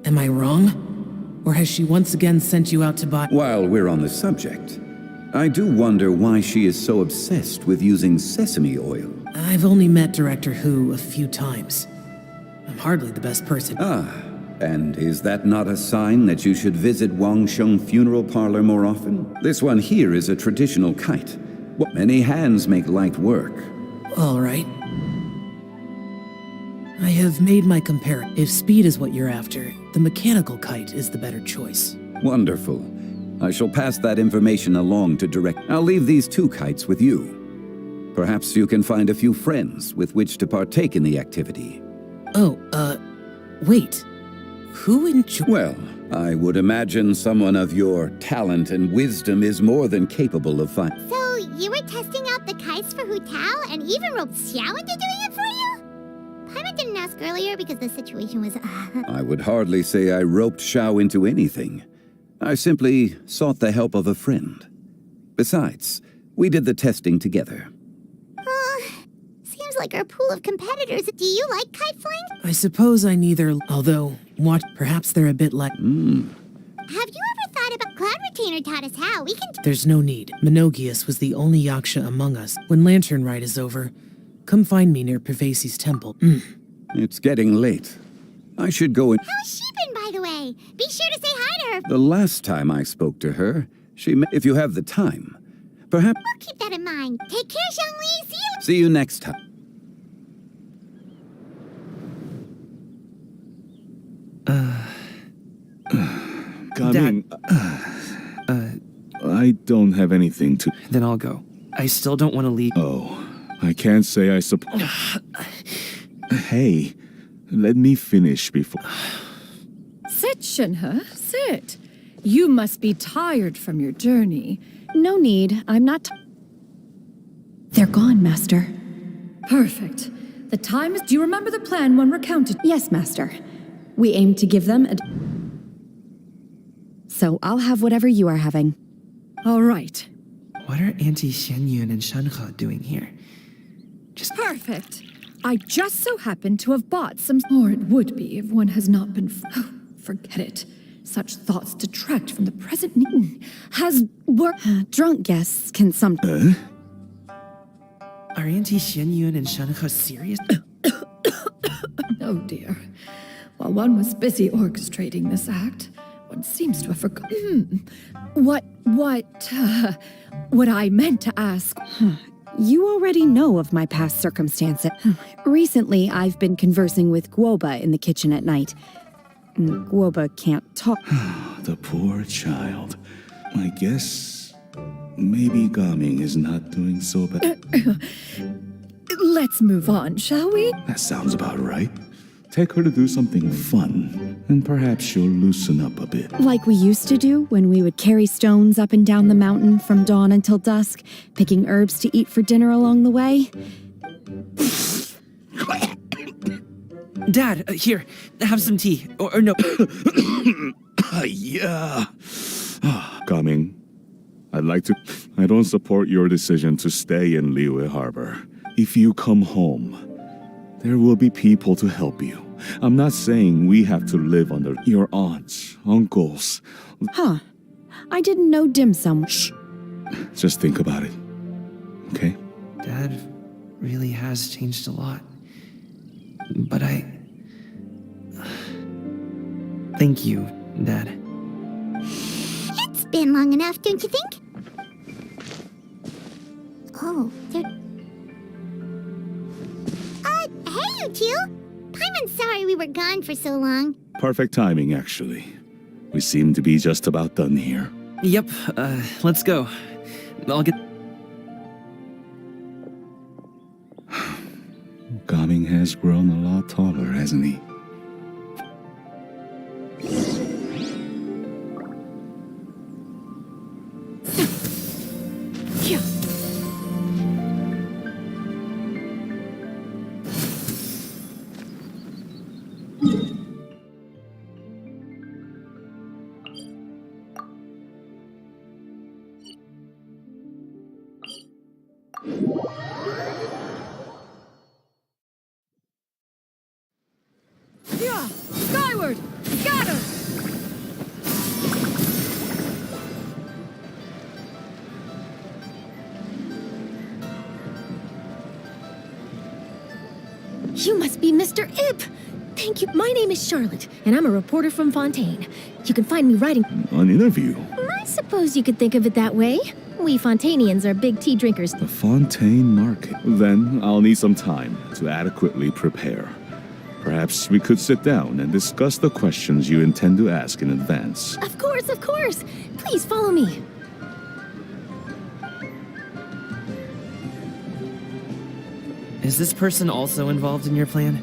Am I wrong? Or has she once again sent you out to buy... While we're on the subject, I do wonder why she is so obsessed with using sesame oil. I've only met Director Hu a few times. I'm hardly the best person. And is that not a sign that you should visit Wangsheng Funeral Parlor more often? This one here is a traditional kite. Many hands make light work. All right. I have made my comparison. If speed is what you're after, the mechanical kite is the better choice. Wonderful. I shall pass that information along to Direct. I'll leave these 2 kites with you. Perhaps you can find a few friends with which to partake in the activity. Wait. Who enjoys... Well, I would imagine someone of your talent and wisdom is more than capable of finding... So, you were testing out the kites for Hu Tao and even roped Xiao into doing it for you? Paimon didn't ask earlier because the situation was... I would hardly say I roped Xiao into anything. I simply sought the help of a friend. Besides, we did the testing together. Seems like our pool of competitors. Do you like kite flying? I suppose I neither... Although, perhaps they're a bit like... Have you ever thought about... Cloud Retainer taught us how. We can... There's no need. Minogius was the only Yaksha among us. When Lantern Rite is over, come find me near Pervasi's temple. It's getting late. I should go and... How has she been, by the way? Be sure to say hi to her. The last time I spoke to her, if you have the time, perhaps... We'll keep that in mind. Take care, Xiangli. See you... See you next time. Coming. I don't have anything to... Then I'll go. I still don't want to leave. Oh, I can't say I suppose... Hey, let me finish before... Sit, Shinhe, sit. You must be tired from your journey. No need. I'm not... They're gone, Master. Perfect. The time is... Do you remember the plan one recounted? Yes, Master. We aim to give them a... So I'll have whatever you are having. All right. What are Auntie Xianyun and Shanhe doing here? Perfect. I just so happen to have bought some... Or it would be if one has not been... Oh, forget it. Such thoughts detract from the present need. Has work... Drunk guests can some... Are Auntie Xianyun and Shanhe serious? Oh dear. While one was busy orchestrating this act, one seems to have forgotten... What I meant to ask... You already know of my past circumstances. Recently, I've been conversing with Guoba in the kitchen at night. Guoba can't talk. The poor child. I guess... maybe Gaming is not doing so bad. Let's move on, shall we? That sounds about right. Take her to do something fun, and perhaps she'll loosen up a bit. Like we used to do when we would carry stones up and down the mountain from dawn until dusk, picking herbs to eat for dinner along the way. Dad, here, have some tea. Or no. Yeah. Coming. I'd like to... I don't support your decision to stay in Liyue Harbor. If you come home, there will be people to help you. I'm not saying we have to live under your aunts, uncles. I didn't know dim sum. Shh. Just think about it. Okay? Dad really has changed a lot. But thank you, Dad. It's been long enough, don't you think? Oh, they're... hey, you two! Paimon's sorry we were gone for so long. Perfect timing, actually. We seem to be just about done here. Yep, let's go. I'll get... Gaming has grown a lot taller, hasn't he? Skyward! Scatter! You must be Mr. Ip! Thank you. My name is Charlotte, and I'm a reporter from Fontaine. You can find me writing. An interview? I suppose you could think of it that way. We Fontainians are big tea drinkers. The Fontaine Market. Then I'll need some time to adequately prepare. Perhaps we could sit down and discuss the questions you intend to ask in advance. Of course, of course. Please follow me. Is this person also involved in your plan?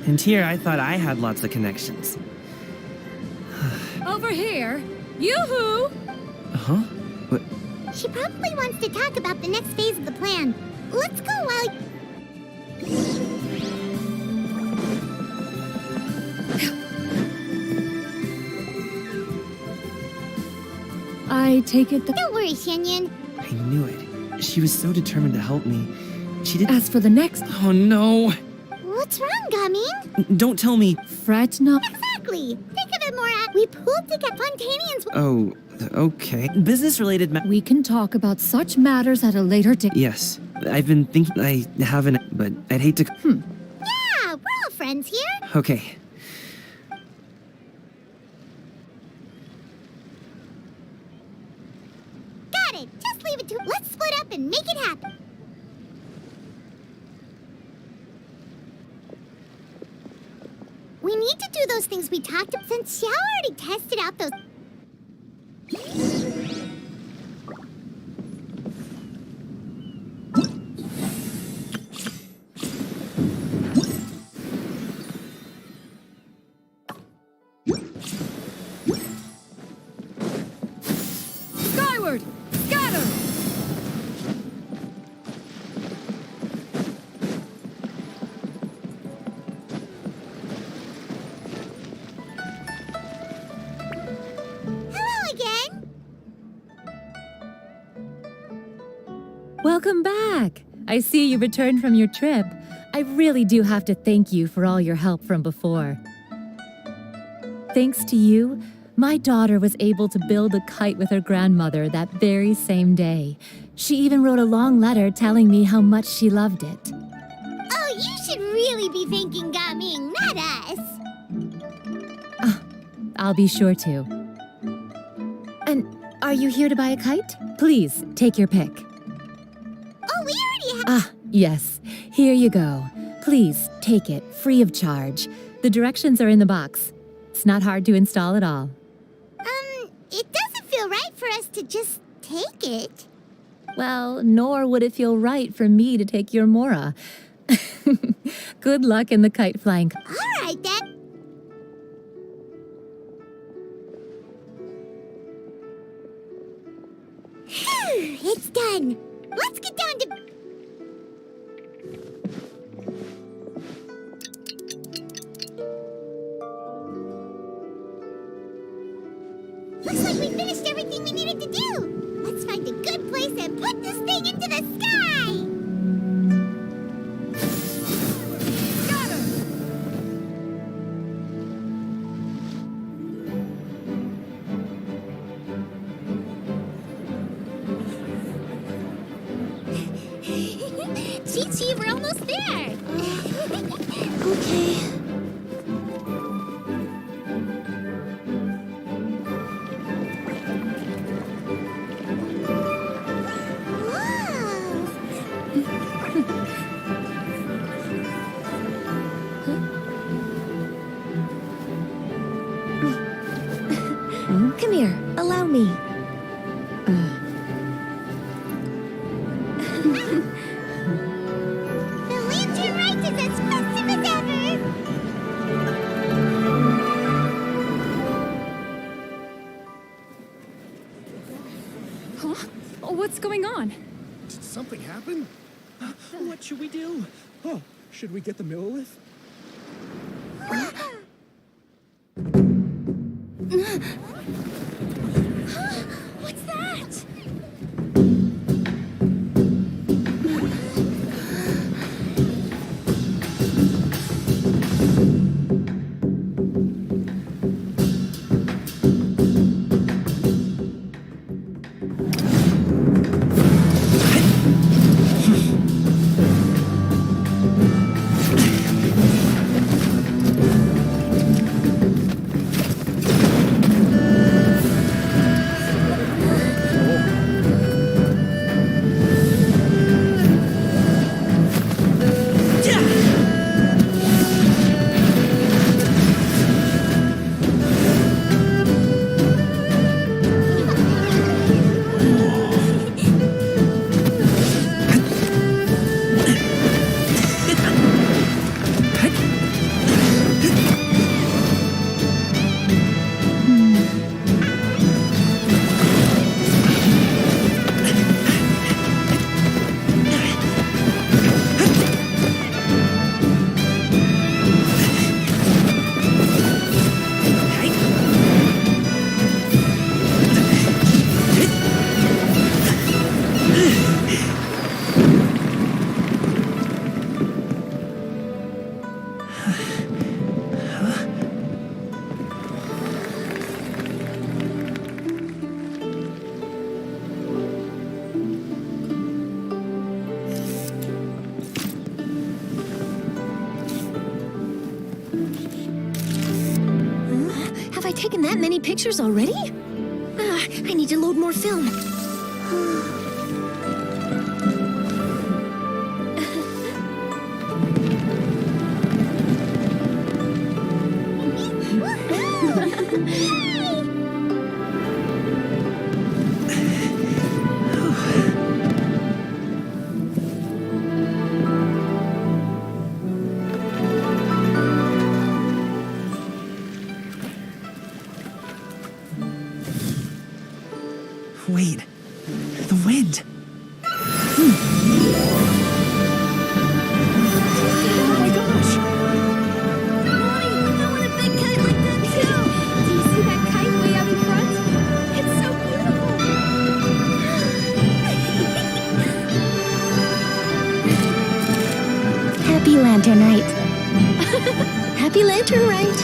And here I thought I had lots of connections. Over here! Yoo-hoo! Huh? What? She probably wants to talk about the next phase of the plan. Let's go while... I take it that... Don't worry, Shenyan. I knew it. She was so determined to help me. She did. As for the next... Oh no! What's wrong, Gaming? Don't tell me. Fret not. Exactly. Think of it more at... We pulled together Fontainians... Oh, okay. Business related We can talk about such matters at a later date. Yes. I've been thinking I haven't, but I'd hate to. Yeah, we're all friends here. Okay. Got it. Just leave it to... Let's split up and make it happen. We need to do those things we talked about since Xiao already tested out those... Skyward! Scatter! Hello again. Welcome back. I see you returned from your trip. I really do have to thank you for all your help from before. Thanks to you, my daughter was able to build a kite with her grandmother that very same day. She even wrote a long letter telling me how much she loved it. Oh, you should really be thanking Gaming, not us. I'll be sure to. And are you here to buy a kite? Please, take your pick. Oh, we already have... Ah, yes. Here you go. Please, take it, free of charge. The directions are in the box. It's not hard to install at all. It doesn't feel right for us to just take it. Well, nor would it feel right for me to take your Mora. Good luck in the kite flying. All right, then. Phew, it's done. Let's get down to... Looks like we finished everything we needed to do. Let's find a good place and put this thing into the sky. Chi-Chi, we're almost there. Okay. Come here. Allow me. The Lantern Rite is as festive as ever! Huh? What's going on? Did something happen? What should we do? Oh, should we get the Millilith? What's that? taken that many pictures already? I need to load more film. Wait, the wind. Oh my gosh! Mommy, I want a big kite like that too! Do you see that kite way out in front? It's so beautiful! Happy Lantern Rite. Happy Lantern Rite!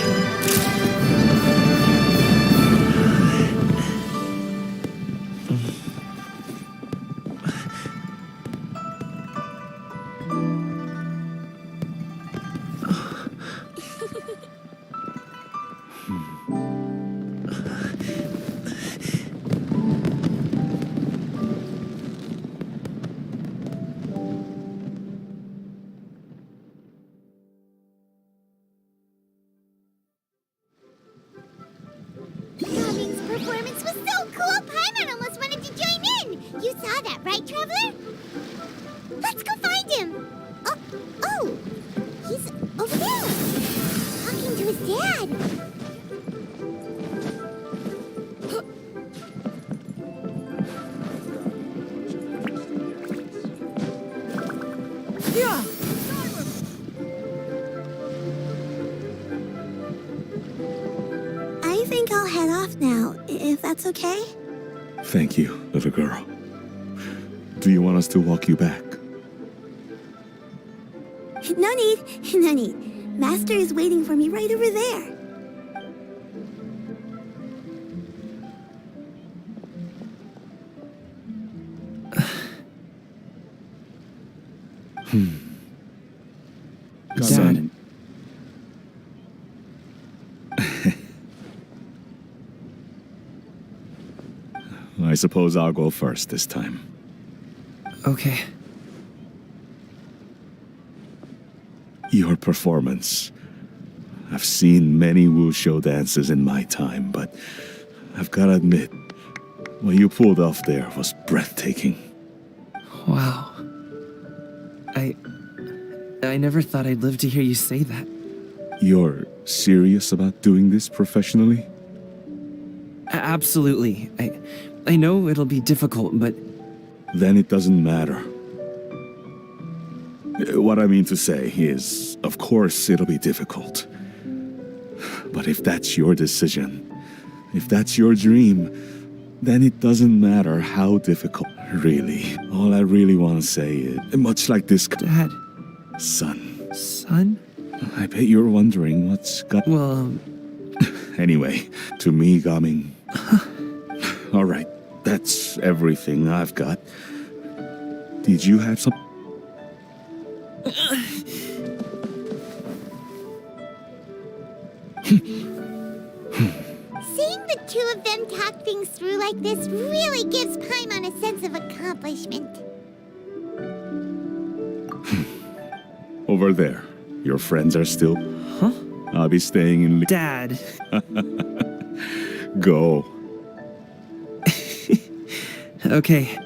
Guming's performance was so cool, Paimon almost wanted to join in! You saw that, right, Traveler? Let's go find him! Oh! He's over there! Talking to his dad! Yeah! I think I'll head off now, if that's okay. Thank you, little girl. Do you want us to walk you back? No need, no need. Master is waiting for me right over there. Dad. I suppose I'll go first this time. Okay. Your performance. I've seen many wushou dances in my time, but I've gotta admit, what you pulled off there was breathtaking. Wow. I never thought I'd live to hear you say that. You're serious about doing this professionally? Absolutely. I know it'll be difficult, but Then it doesn't matter. What I mean to say is, of course it'll be difficult. But if that's your decision, if that's your dream, then it doesn't matter how difficult. Really, all I really want to say is, much like this Dad. son. Son? I bet you're wondering what's got. Well, Anyway, to me, Gaming. All right, that's everything I've got. Did you have some? Seeing the two of them talk things through like this really gives Paimon a sense of accomplishment. Over there. Your friends are still. Huh? I'll be staying in. Dad. Go. Okay.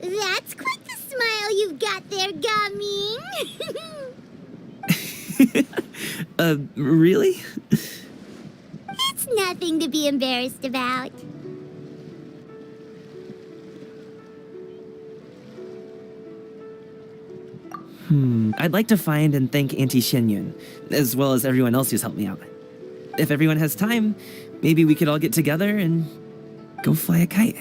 That's quite the smile you've got there, Gaming. Really? It's nothing to be embarrassed about. I'd like to find and thank Auntie Xinyun, as well as everyone else who's helped me out. If everyone has time, maybe we could all get together and go fly a kite.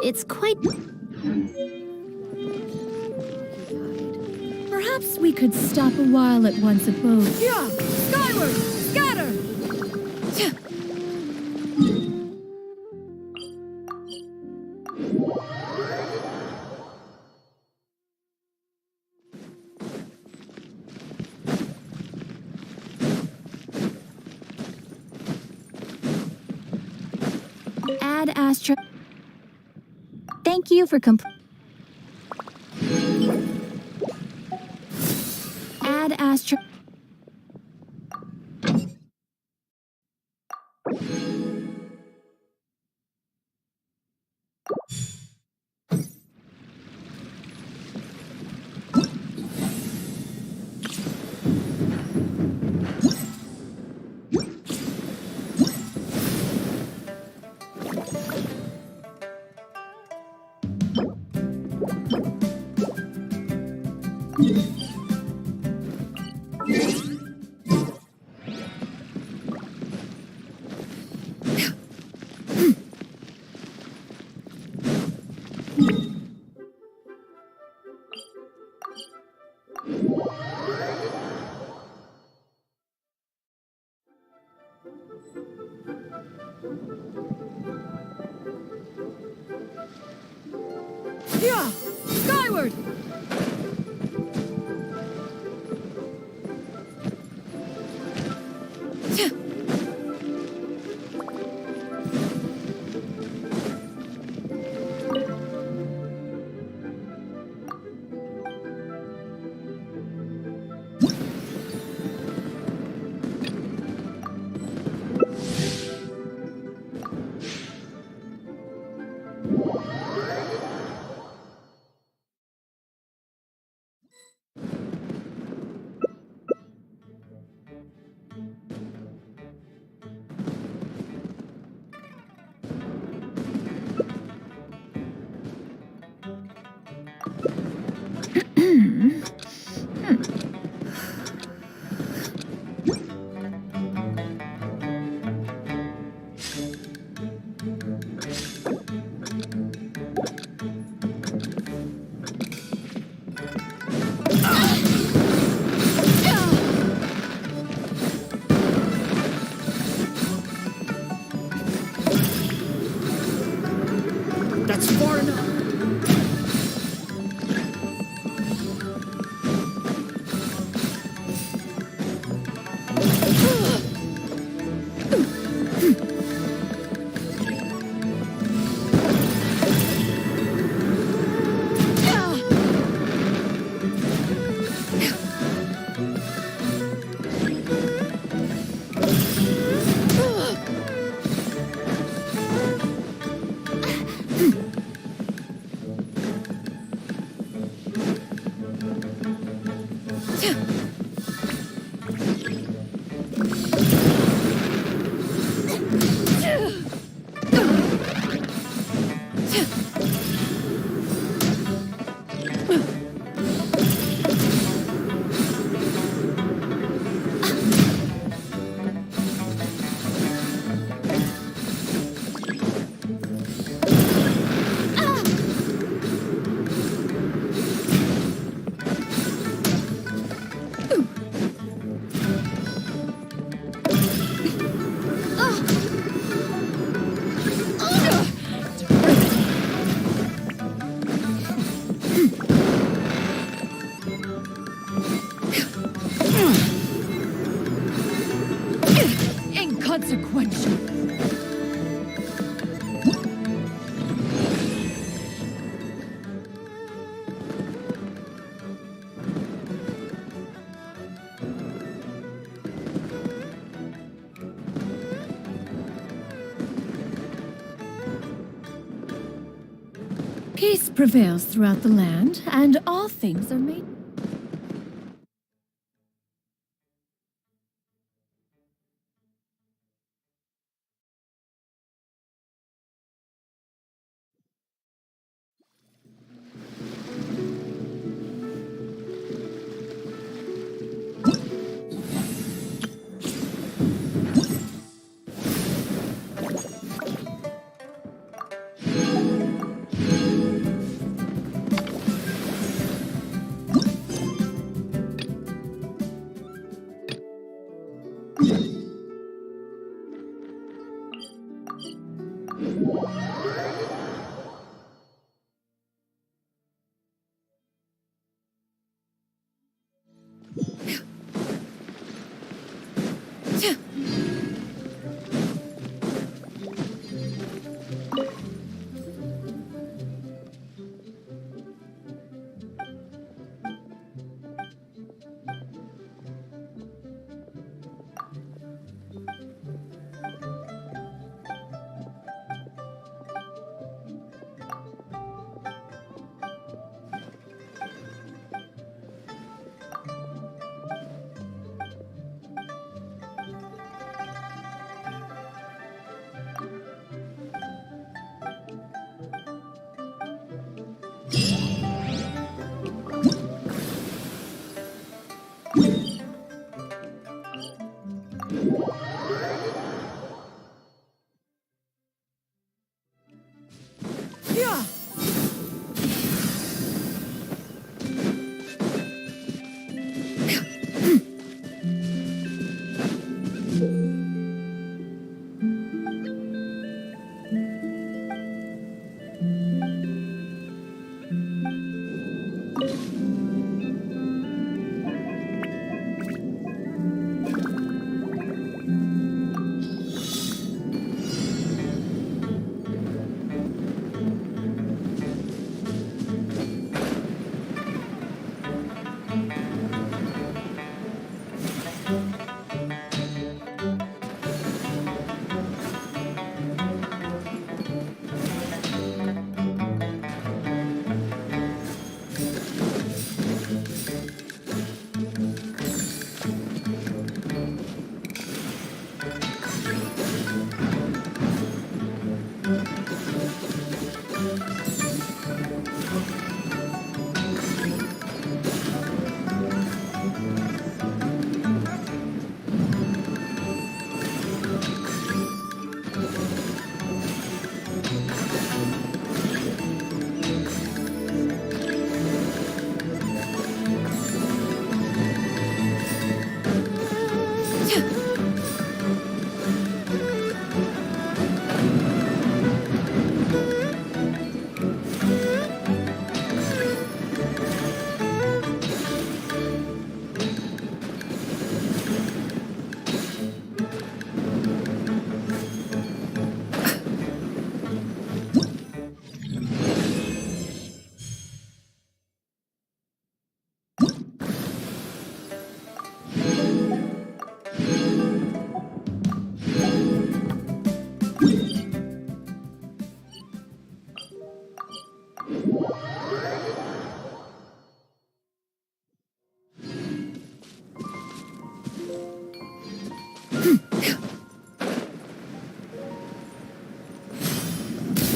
It's quite... Perhaps we could stop a while at one's abode. Yeah! Skyward! Scatter! Add Astra... Thank you for Add Astra... Yeah! Skyward! That's far enough. Inconsequential. Peace prevails throughout the land, and all things are made.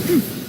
Yeah!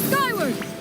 Skyward!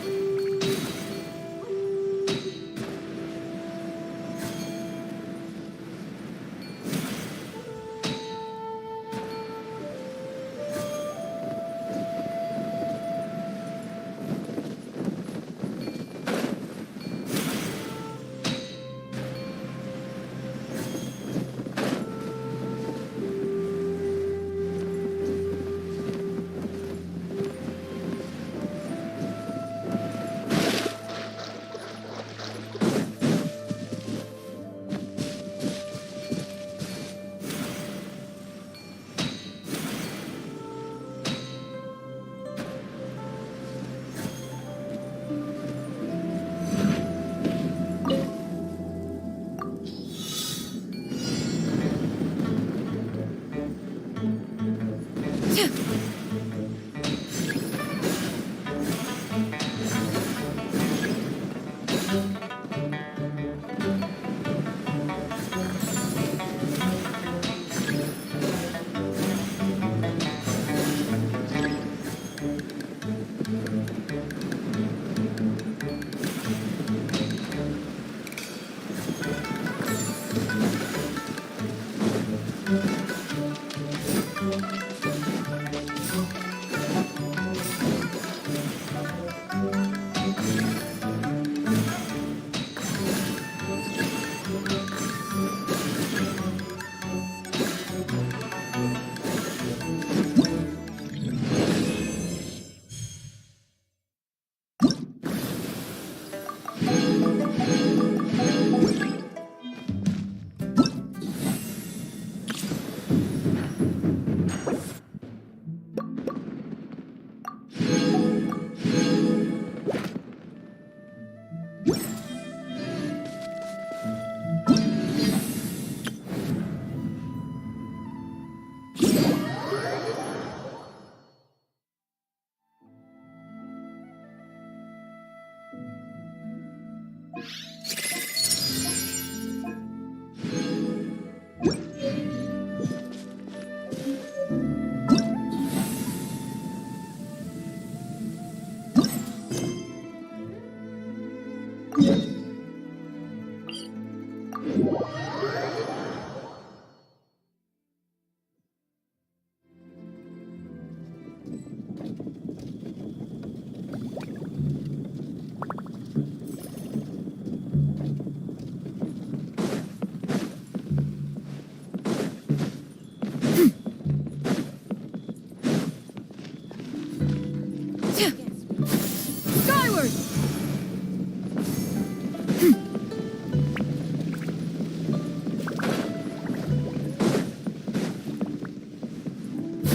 Skyward!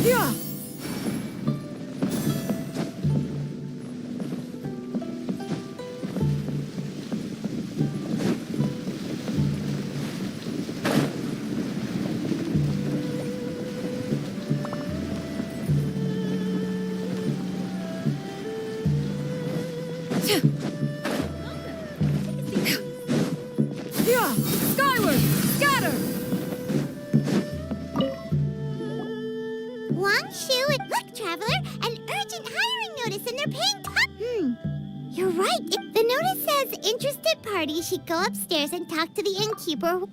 Yeah! Yeah! Skyward! Scatter! Wangshu, look, Traveler, an urgent hiring notice, and they're paying top. You're right. The notice says interested parties should go upstairs and talk to the innkeeper.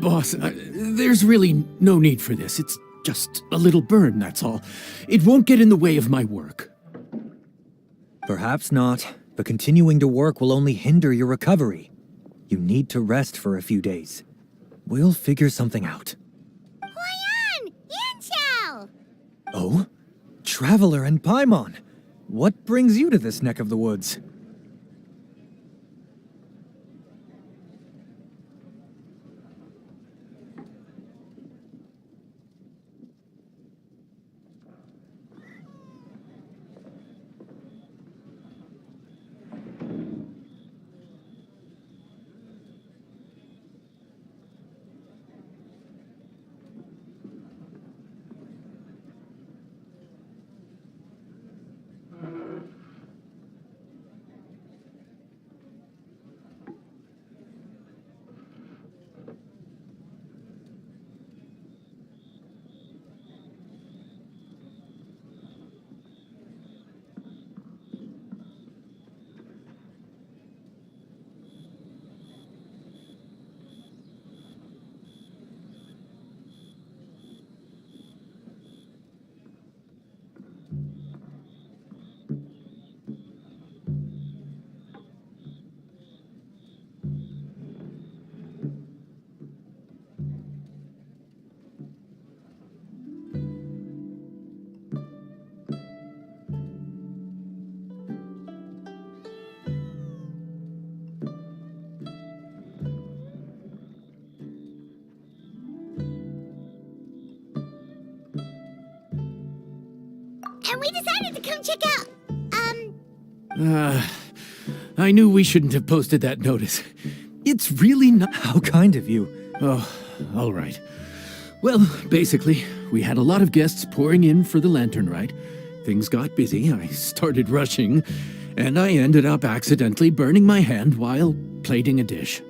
Boss, there's really no need for this. It's just a little burn, that's all. It won't get in the way of my work. Perhaps not, but continuing to work will only hinder your recovery. You need to rest for a few days. We'll figure something out. Huayan! Yanxiao! Oh? Traveler and Paimon! What brings you to this neck of the woods? And we decided to come check out. I knew we shouldn't have posted that notice. It's really not. How kind of you. Oh, all right. Well, basically, we had a lot of guests pouring in for the lantern rite. Things got busy, I started rushing, and I ended up accidentally burning my hand while plating a dish.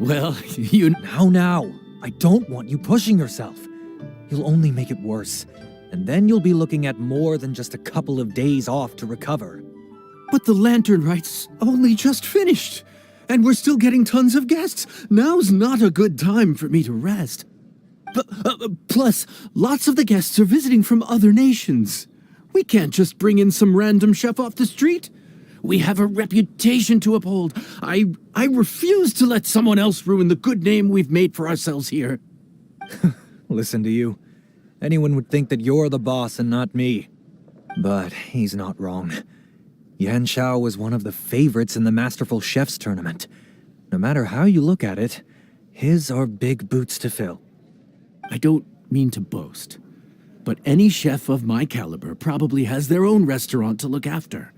Well, you... Now. I don't want you pushing yourself. You'll only make it worse. And then you'll be looking at more than just a couple of days off to recover. But the Lantern Rite's only just finished. And we're still getting tons of guests. Now's not a good time for me to rest. Plus, lots of the guests are visiting from other nations. We can't just bring in some random chef off the street. We have a reputation to uphold. I refuse to let someone else ruin the good name we've made for ourselves here. Listen to you. Anyone would think that you're the boss and not me. But he's not wrong. Yan Xiao was one of the favorites in the Masterful Chefs tournament. No matter how you look at it, his are big boots to fill. I don't mean to boast, but any chef of my caliber probably has their own restaurant to look after.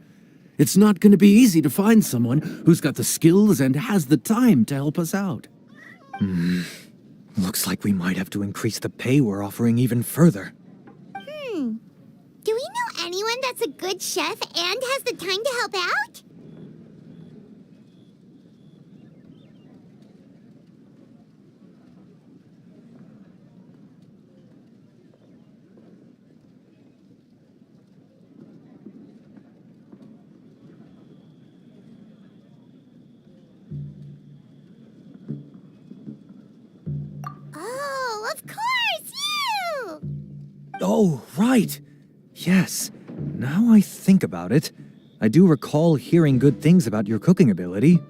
It's not going to be easy to find someone who's got the skills and has the time to help us out. Looks like we might have to increase the pay we're offering even further. Do we know anyone that's a good chef and has the time to help out? Oh, of course, you! Oh, right. Yes. Now I think about it, I do recall hearing good things about your cooking ability.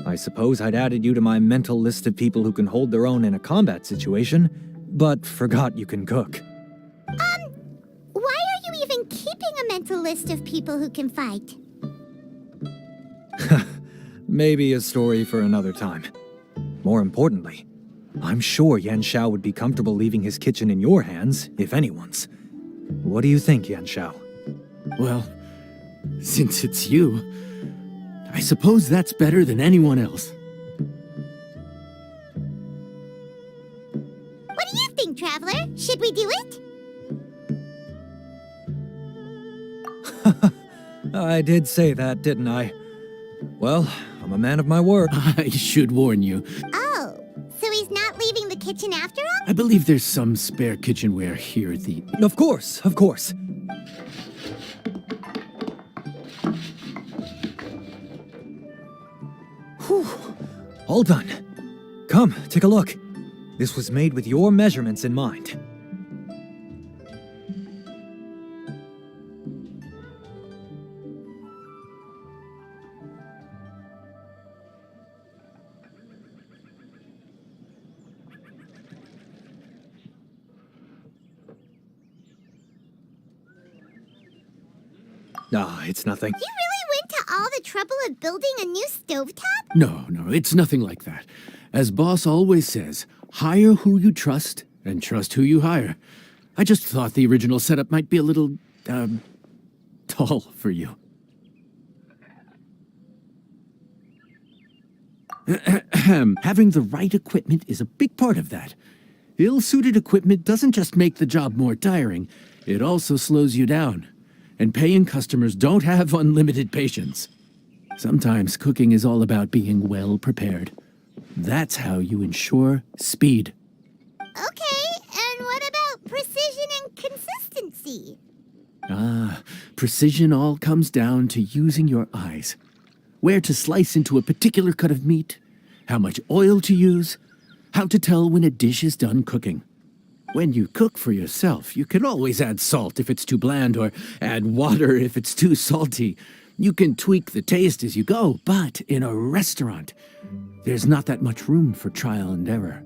I suppose I'd added you to my mental list of people who can hold their own in a combat situation, but forgot you can cook. Why are you even keeping a mental list of people who can fight? Maybe a story for another time. More importantly, I'm sure Yan Xiao would be comfortable leaving his kitchen in your hands, if anyone's. What do you think, Yan Xiao? Well, since it's you, I suppose that's better than anyone else. What do you think, Traveler? Should we do it? I did say that, didn't I? Well, I'm a man of my word. I should warn you. Oh, so he's not leaving the kitchen after all? I believe there's some spare kitchenware here at the... Of course, of course. Whew. All done. Come, take a look. This was made with your measurements in mind. Ah, it's nothing. You really went to all the trouble of building a new stovetop? No, it's nothing like that. As Boss always says, hire who you trust and trust who you hire. I just thought the original setup might be a little, tall for you. Having the right equipment is a big part of that. Ill-suited equipment doesn't just make the job more tiring, it also slows you down. And paying customers don't have unlimited patience. Sometimes cooking is all about being well prepared. That's how you ensure speed. Okay, and what about precision and consistency? Precision all comes down to using your eyes. Where to slice into a particular cut of meat, how much oil to use, how to tell when a dish is done cooking. When you cook for yourself, you can always add salt if it's too bland or add water if it's too salty. You can tweak the taste as you go, but in a restaurant, there's not that much room for trial and error.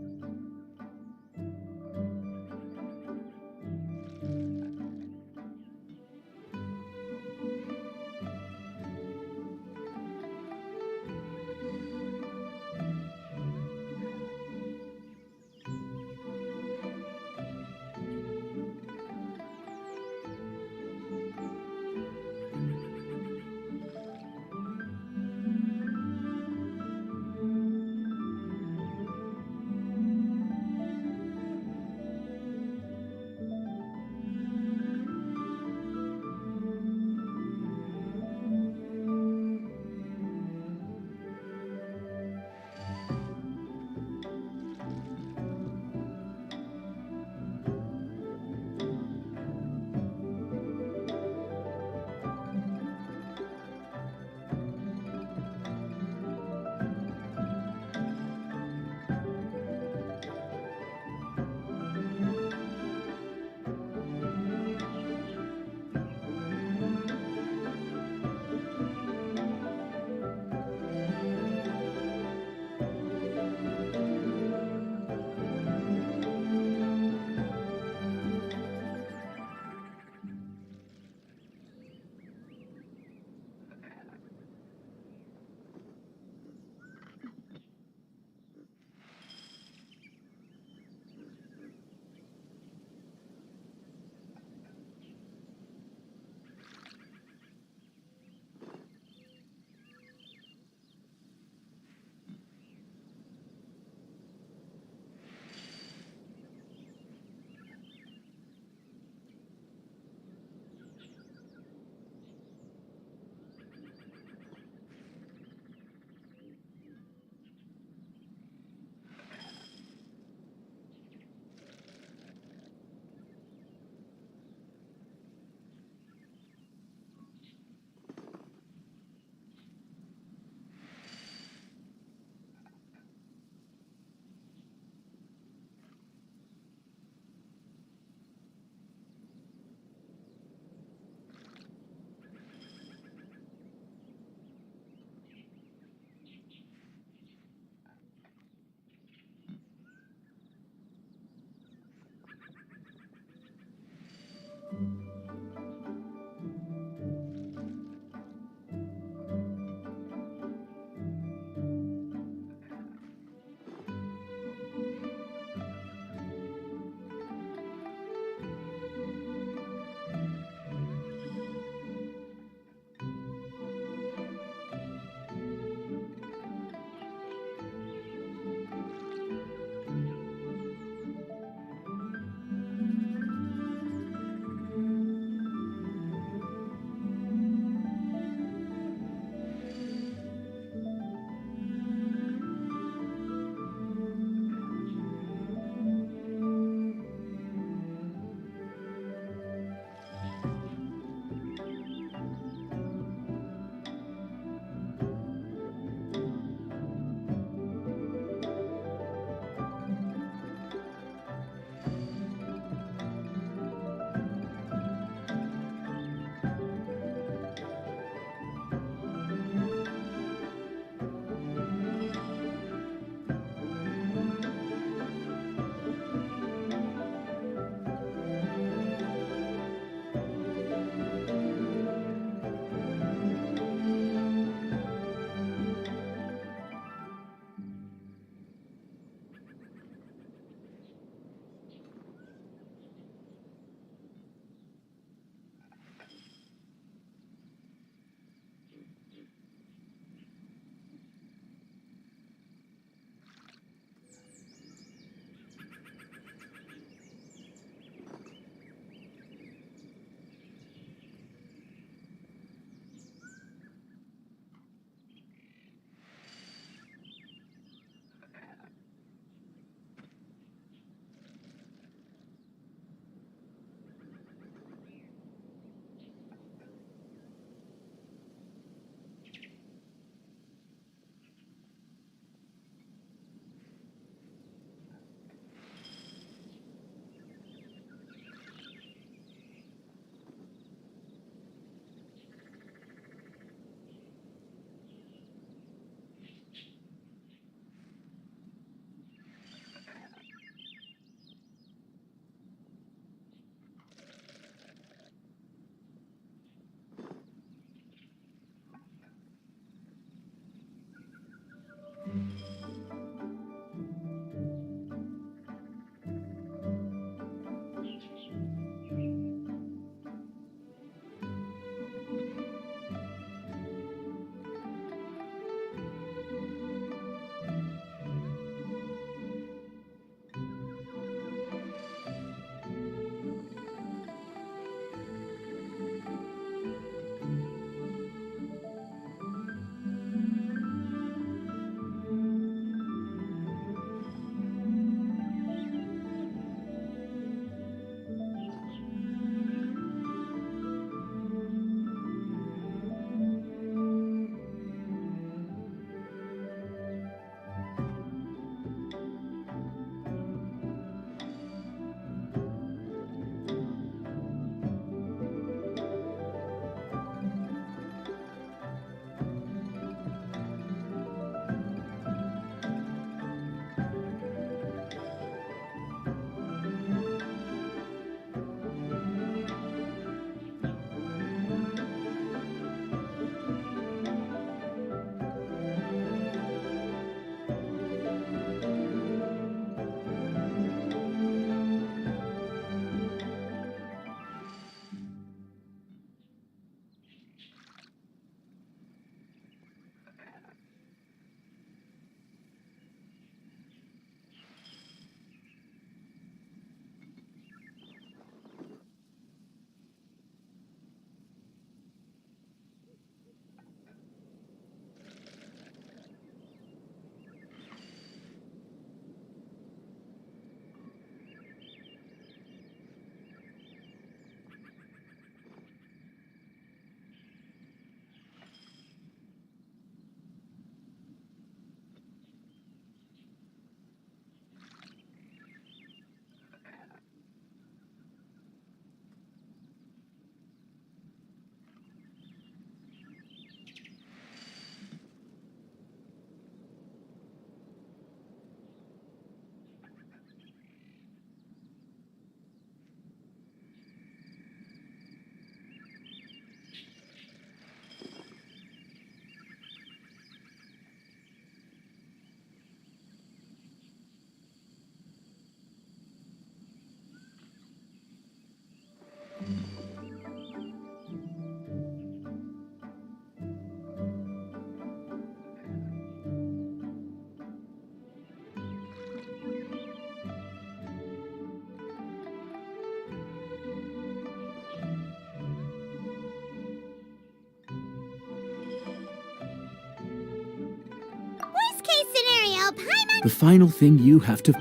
Paimon! The final thing you have to...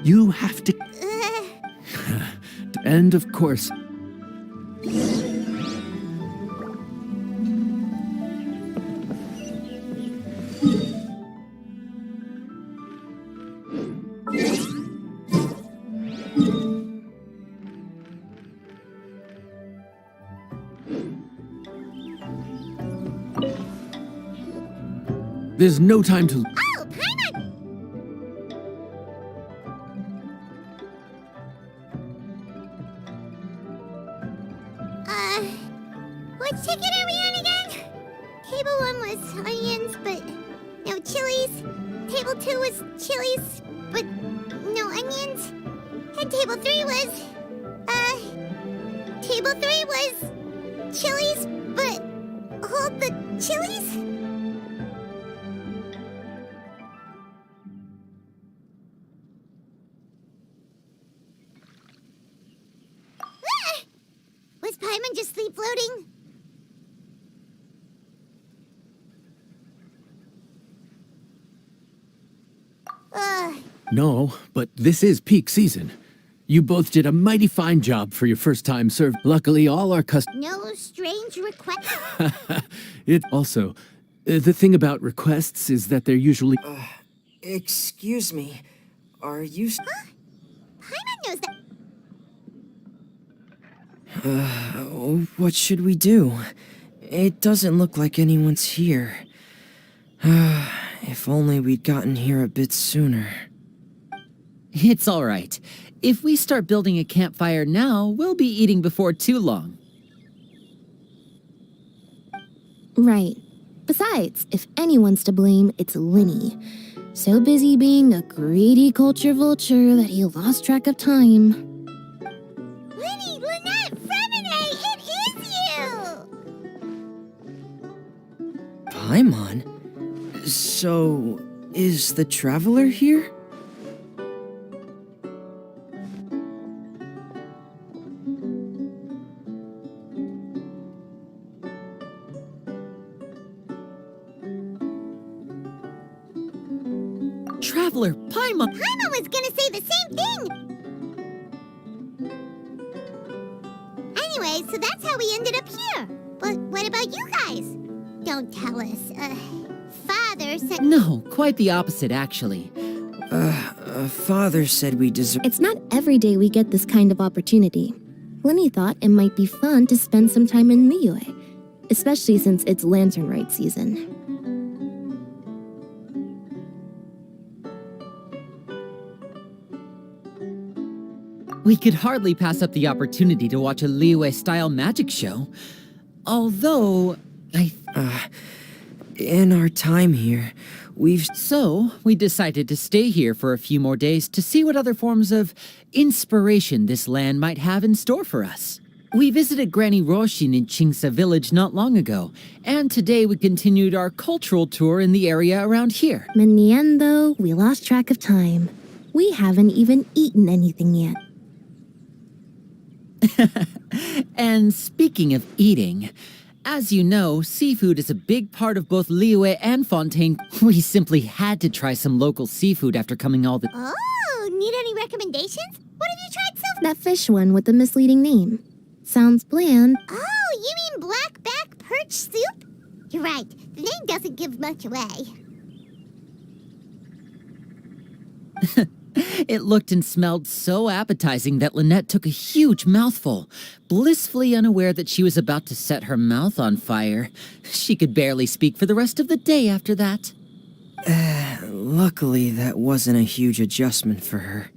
And of course... There's no time to... Oh, Paimon! What ticket are we on again? Table 1 was onions, but no chilies. Table 2 was chilies, but no onions. And table 3 was, table 3 was chilies, but hold the chilies? Ah! Was Paimon just sleep floating? No, but this is peak season. You both did a mighty fine job for your first time served. Luckily, all our No strange request. It also... the thing about requests is that they're usually... Excuse me. Are you... Paimon knows that. What should we do? It doesn't look like anyone's here. If only we'd gotten here a bit sooner. It's all right. If we start building a campfire now, we'll be eating before too long. Right. Besides, if anyone's to blame, it's Linny. So busy being a greedy culture vulture that he lost track of time. Linny, Lynette, Fremine, it is you! Paimon? So, is the Traveler here? Traveler, Paimon! Paimon was gonna say the same thing! Anyway, so that's how we ended up here. But what about you guys? Don't tell us. Father said... No, quite the opposite, actually. Father said we deserve... It's not every day we get this kind of opportunity. Linny thought it might be fun to spend some time in Liyue, especially since it's Lantern Rite season. We could hardly pass up the opportunity to watch a Liyue-style magic show. Although, In our time here, So, we decided to stay here for a few more days to see what other forms of inspiration this land might have in store for us. We visited Granny Roshin in Chingsa village not long ago, and today we continued our cultural tour in the area around here. In the end, though, we lost track of time. We haven't even eaten anything yet. And speaking of eating, as you know, seafood is a big part of both Liyue and Fontaine. We simply had to try some local seafood after coming all the... Oh, need any recommendations? What have you tried so far? That fish one with the misleading name. Sounds bland. Oh, you mean blackback perch soup? You're right. The name doesn't give much away. It looked and smelled so appetizing that Lynette took a huge mouthful, blissfully unaware that she was about to set her mouth on fire. She could barely speak for the rest of the day after that. Luckily, that wasn't a huge adjustment for her.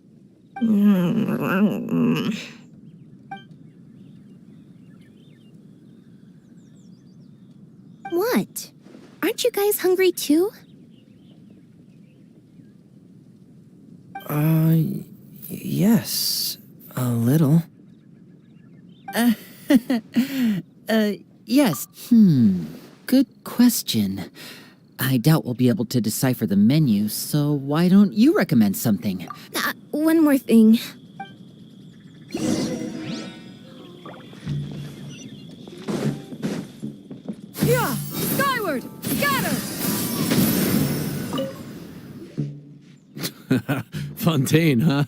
What? Aren't you guys hungry too? Yes. A little. Yes. Good question. I doubt we'll be able to decipher the menu, so why don't you recommend something? One more thing. Yeah! Skyward! Scatter! Fontaine, huh?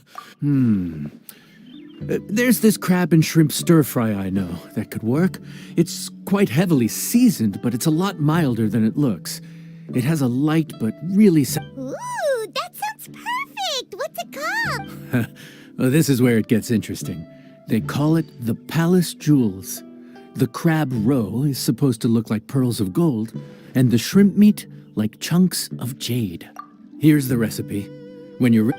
There's this crab and shrimp stir fry I know that could work. It's quite heavily seasoned, but it's a lot milder than it looks. It has a light but really... Ooh, that sounds perfect! What's it called? Well, this is where it gets interesting. They call it the Palace Jewels. The crab roe is supposed to look like pearls of gold, and the shrimp meat like chunks of jade. Here's the recipe. When you're...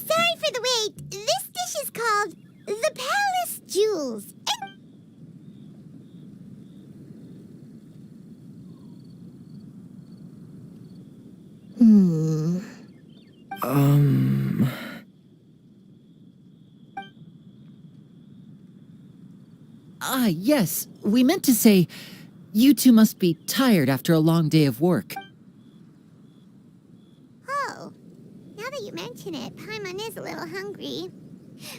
Sorry for the wait. This dish is called the Palace Jewels. Yes. We meant to say, you two must be tired after a long day of work. Oh, now that you mention it, Paimon is a little hungry.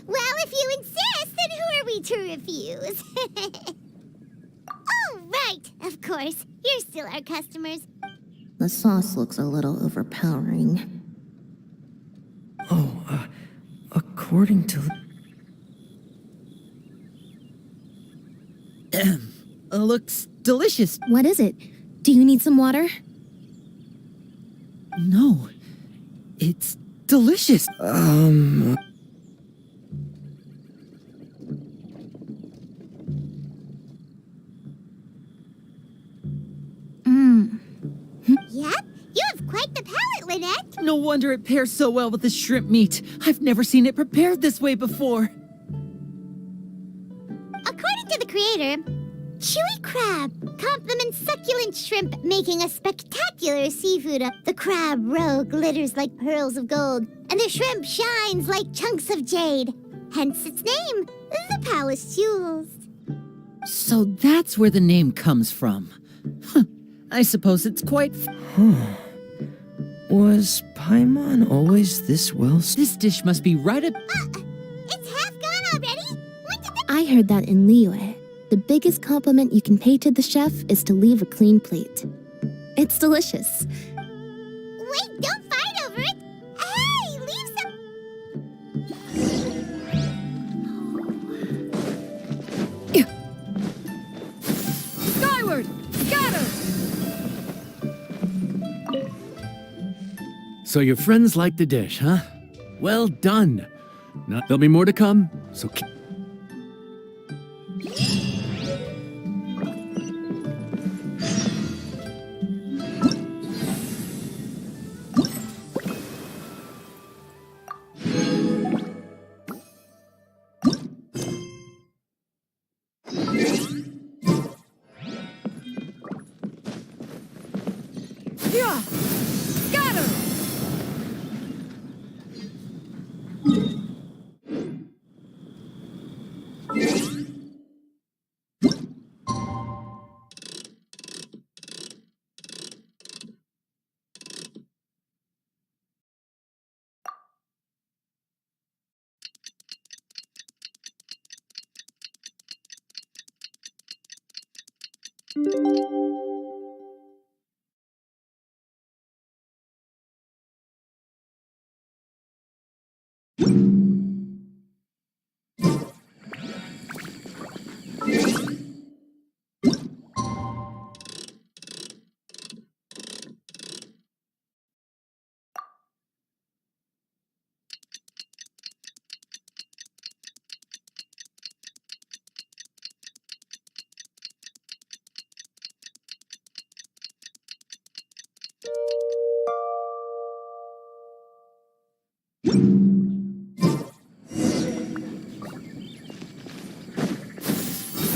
Well, if you insist, then who are we to refuse? Oh, right, of course. You're still our customers. The sauce looks a little overpowering. Oh, according to... Looks delicious. What is it? Do you need some water? No. It's delicious. Yep, you have quite the palate, Lynette. No wonder it pairs so well with the shrimp meat. I've never seen it prepared this way before. According to the creator, chewy crab complements succulent shrimp, making a spectacular seafood. The crab roe glitters like pearls of gold, and the shrimp shines like chunks of jade. Hence its name, the Palace Jewels. So that's where the name comes from. Huh. I suppose it's quite... Was Paimon always this well... This dish must be right up... It's half gone already? When did I heard that in Liyue, the biggest compliment you can pay to the chef is to leave a clean plate. It's delicious. Wait, don't fight over it! Hey, leave some... Skyward! Scatter! So your friends like the dish, huh? Well done. Now, there'll be more to come, so keep... Yeah! Scatter!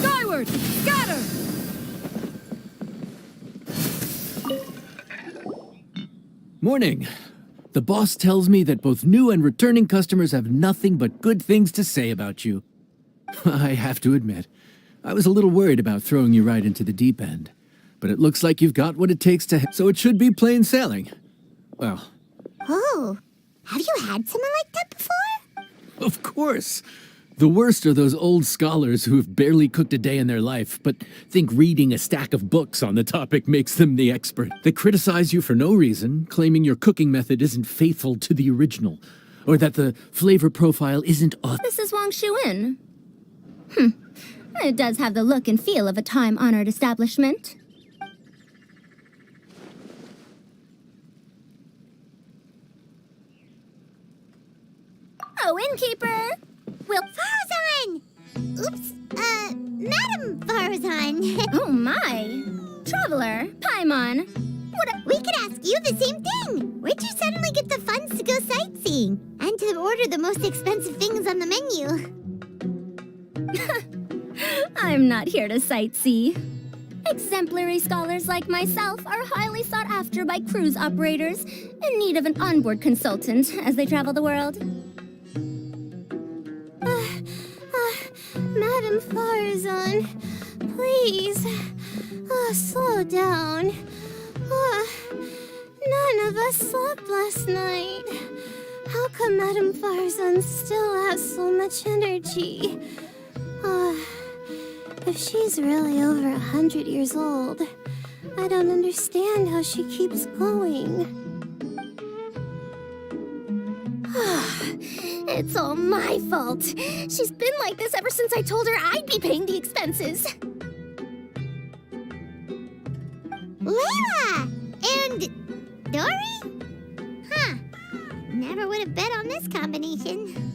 Skyward! Scatter! Morning. The boss tells me that both new and returning customers have nothing but good things to say about you. I have to admit, I was a little worried about throwing you right into the deep end. But it looks like you've got what it takes to... So it should be plain sailing. Well, Oh, have you had someone like that before? of course. The worst are those old scholars who have barely cooked a day in their life, but think reading a stack of books on the topic makes them the expert. They criticize you for no reason, claiming your cooking method isn't faithful to the original, or that the flavor profile isn't This is Wangshu Inn. It does have the look and feel of a time-honored establishment. Oh, innkeeper! Will... Farazan! Oops, Madam Farazan. Oh my! Traveler, Paimon. We could ask you the same thing. Where'd you suddenly get the funds to go sightseeing? And to order the most expensive things on the menu? I'm not here to sightsee. Exemplary scholars like myself are highly sought after by cruise operators in need of an onboard consultant as they travel the world. Madam Farazan, please, slow down. None of us slept last night. How come Madam Farazan still has so much energy? If she's really over 100 years old, I don't understand how she keeps going. It's all my fault. She's been like this ever since I told her I'd be paying the expenses. Layla! And Dory? Huh. Never would have bet on this combination.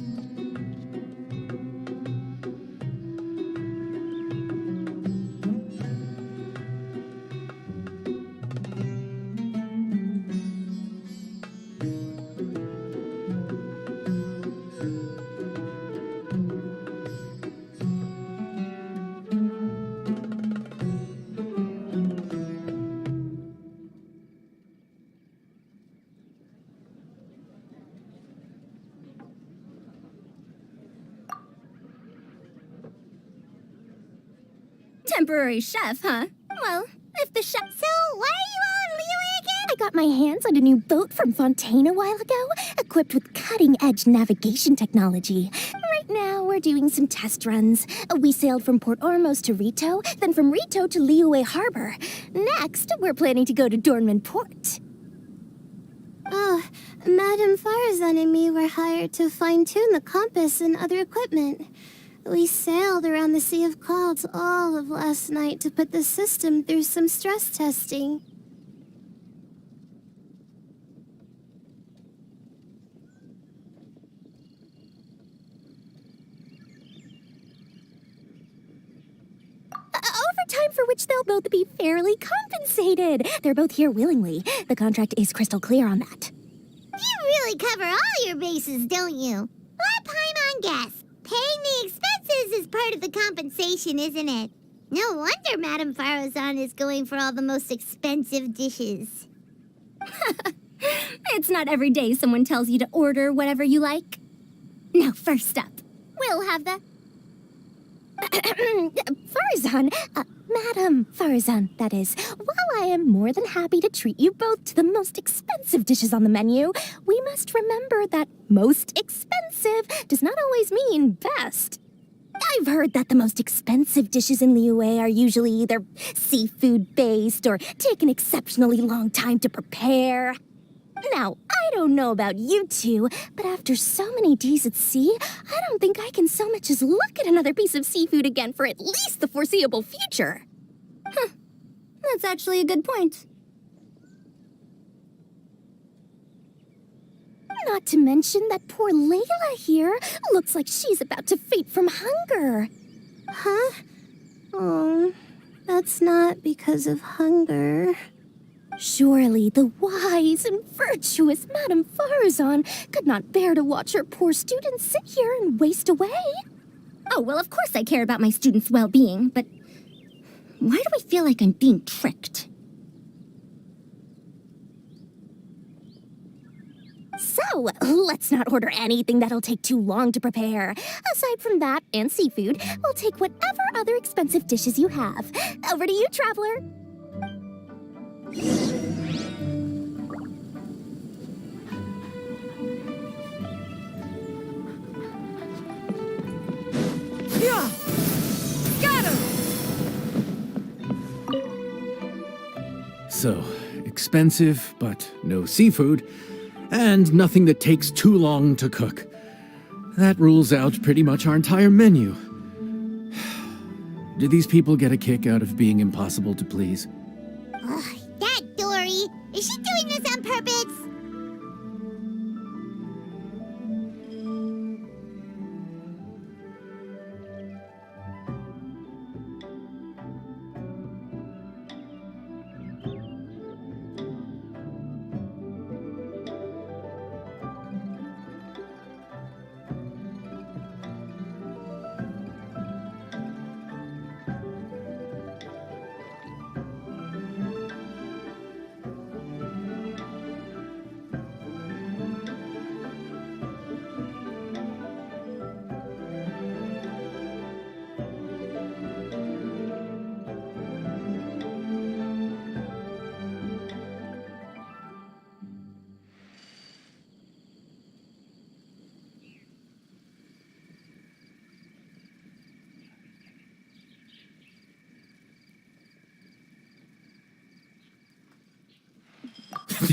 Temporary chef, huh? Well, if the chef... So, why are you all in Liyue again? I got my hands on a new boat from Fontaine a while ago, equipped with cutting-edge navigation technology. Right now, we're doing some test runs. We sailed from Port Ormos to Rito, then from Rito to Liyue Harbor. Next, we're planning to go to Dornman Port. Oh, Madam Farazan and me were hired to fine-tune the compass and other equipment. We sailed around the Sea of Clouds all of last night to put the system through some stress testing. Overtime for which they'll both be fairly compensated. They're both here willingly. The contract is crystal clear on that. You really cover all your bases, don't you? Let Paimon guess. Paying the expenses is part of the compensation, isn't it? No wonder Madame Farazan is going for all the most expensive dishes. It's not every day someone tells you to order whatever you like. Now, first up, we'll have the... Farzan, Madam Farzan, that is. While I am more than happy to treat you both to the most expensive dishes on the menu, we must remember that most expensive does not always mean best. I've heard that the most expensive dishes in Liyue are usually either seafood-based or take an exceptionally long time to prepare. Now, I don't know about you two, but after so many days at sea, I don't think I can so much as look at another piece of seafood again for at least the foreseeable future. Huh. That's actually a good point. Not to mention that poor Layla here looks like she's about to faint from hunger. Huh? Oh, that's not because of hunger. Surely the wise and virtuous Madame Farzan could not bear to watch her poor students sit here and waste away. Oh, well, of course I care about my students' well-being, but why do I feel like I'm being tricked? So, let's not order anything that'll take too long to prepare. Aside from that and seafood, we'll take whatever other expensive dishes you have. Over to you, traveler. Yeah! Got him! So, expensive, but no seafood, and nothing that takes too long to cook. That rules out pretty much our entire menu. Do these people get a kick out of being impossible to please? Ugh, that Dory! Is she doing this on purpose?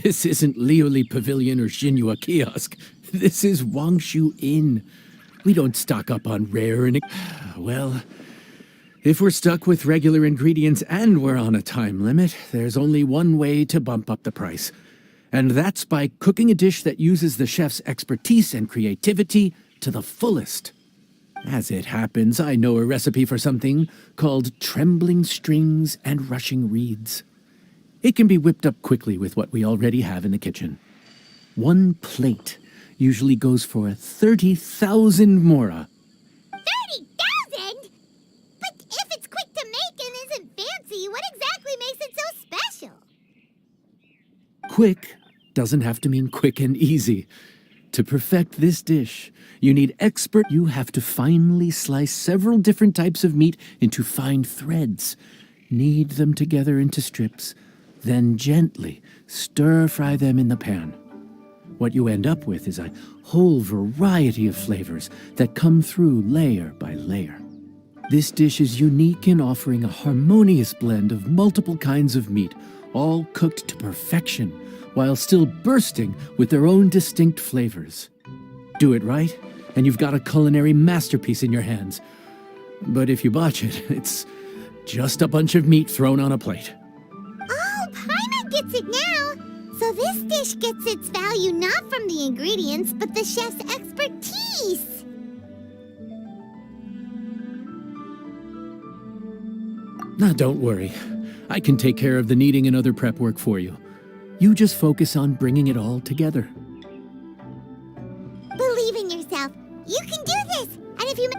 This isn't Liuli Pavilion or Xinhua Kiosk. This is Wangshu Inn. We don't stock up on rare and... Well, if we're stuck with regular ingredients and we're on a time limit, there's only one way to bump up the price. And that's by cooking a dish that uses the chef's expertise and creativity to the fullest. As it happens, I know a recipe for something called trembling strings and rushing reeds. It can be whipped up quickly with what we already have in the kitchen. One plate usually goes for 30,000 mora. 30,000? But if it's quick to make and isn't fancy, what exactly makes it so special? Quick doesn't have to mean quick and easy. To perfect this dish, you need expert. You have to finely slice several different types of meat into fine threads, knead them together into strips, then gently stir-fry them in the pan. What you end up with is a whole variety of flavors that come through layer by layer. This dish is unique in offering a harmonious blend of multiple kinds of meat, all cooked to perfection, while still bursting with their own distinct flavors. Do it right, and you've got a culinary masterpiece in your hands. But if you botch it, it's just a bunch of meat thrown on a plate. Oh, Paimon gets it now! So this dish gets its value not from the ingredients, but the chef's expertise! Now, don't worry. I can take care of the kneading and other prep work for you. You just focus on bringing it all together. Believe in yourself. You can do this! And if you...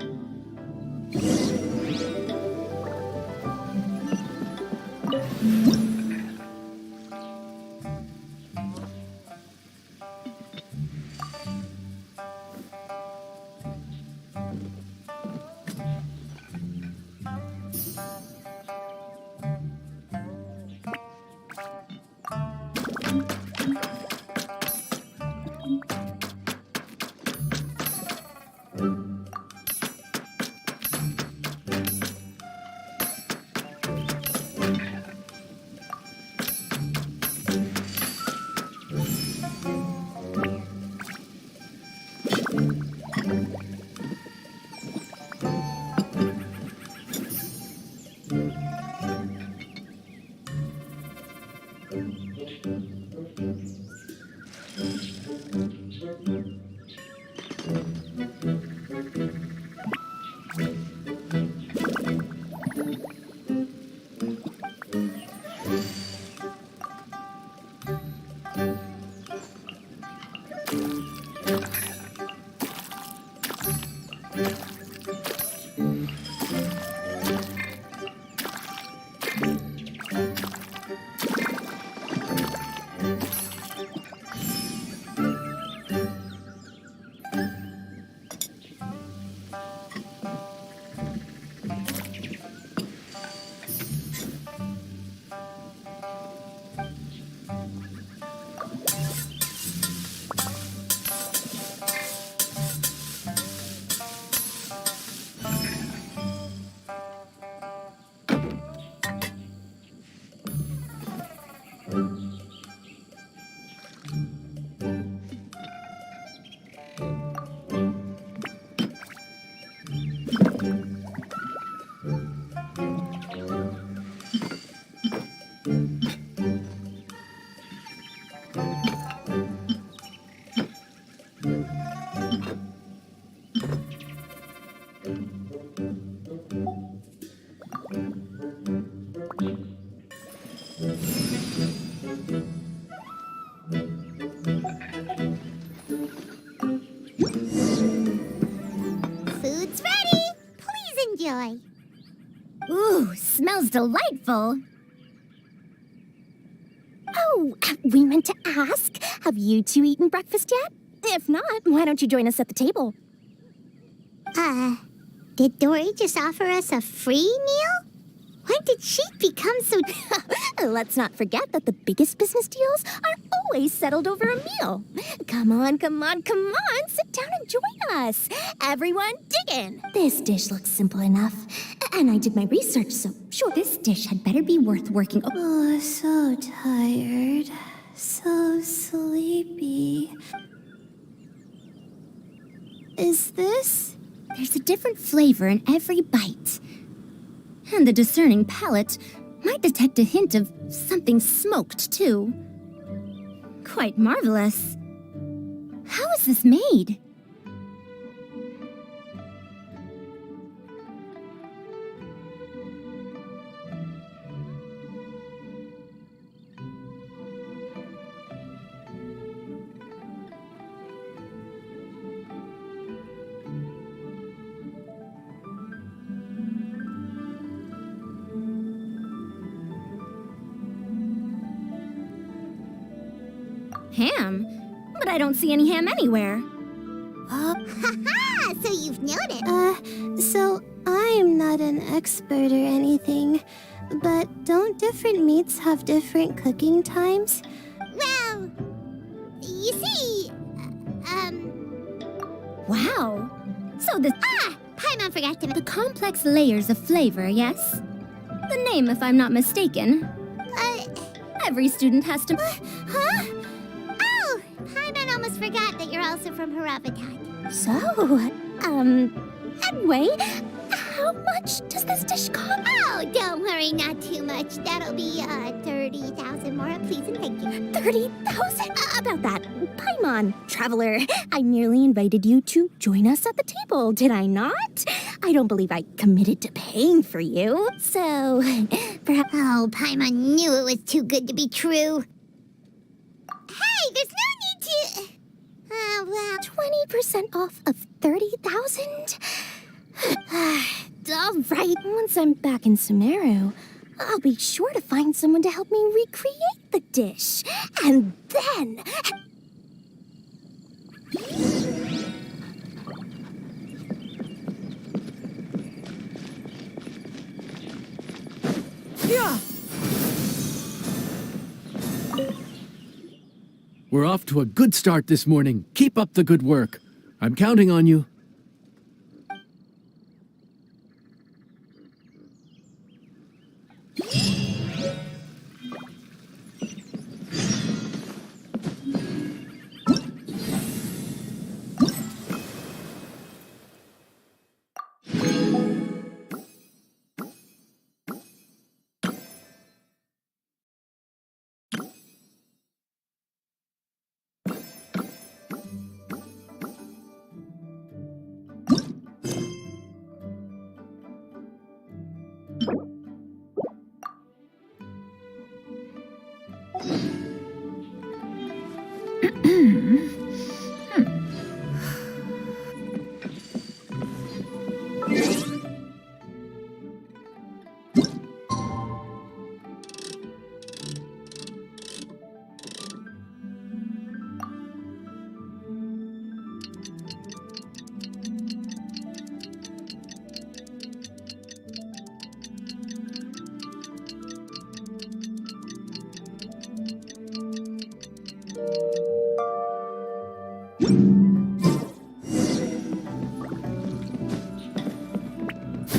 Food's ready. Please enjoy. Ooh, smells delightful. Oh, we meant to ask, have you two eaten breakfast yet? If not, why don't you join us at the table? Did Dory just offer us a free meal? When did she become so... Let's not forget that the biggest business deals are always settled over a meal. Come on, come on, come on. Sit down and join us. Everyone, dig in. This dish looks simple enough. And I did my research, so sure, this dish had better be worth working. Oh, so tired. So sleepy. Is this? There's a different flavor in every bite. And the discerning palate might detect a hint of something smoked, too. Quite marvelous. How is this made? Ham? But I don't see any ham anywhere. Ha-ha! So you've noticed. So I'm not an expert or anything, but don't different meats have different cooking times? Well, you see, Wow. So the... Paimon forgot to... The complex layers of flavor, yes? The name, if I'm not mistaken. Every student has to... Huh? Oh! Paimon almost forgot that you're also from Haravatat. So, anyway, how much does this dish cost? Oh, don't worry, not too much. That'll be, 30,000 more, please and thank you. 30,000? About that, Paimon, traveler, I merely invited you to join us at the table, did I not? I don't believe I committed to paying for you, so perhaps... Oh, Paimon knew it was too good to be true. Hey, there's no need to... well... 20% off of 30,000? All right, once I'm back in Sumeru, I'll be sure to find someone to help me recreate the dish. And then... Yeah! We're off to a good start this morning. Keep up the good work. I'm counting on you.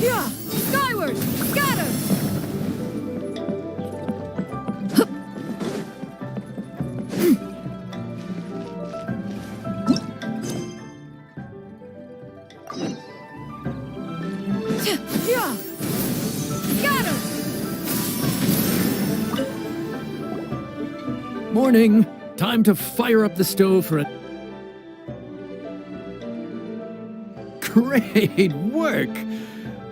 Yeah! Skyward! Scatter! Yeah! Scatter! Morning! Time to fire up the stove for a... Great work!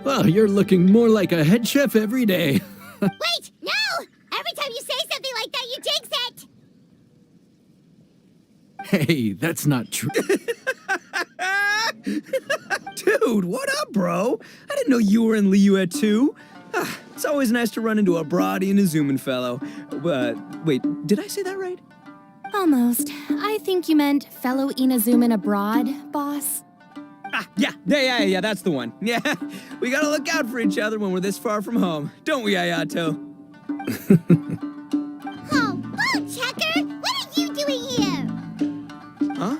Well, you're looking more like a head chef every day. Wait! No! Every time you say something like that, you jinx it! Hey, that's not true. Dude, what up, bro? I didn't know you were in Liyue too. It's always nice to run into a Brody and a Zoomin fellow. Wait, did I say that right? Almost. I think you meant fellow Inazuman abroad, boss. Yeah, that's the one. Yeah, we gotta look out for each other when we're this far from home, don't we, Ayato? Oh, Bull Checker! What are you doing here? Huh?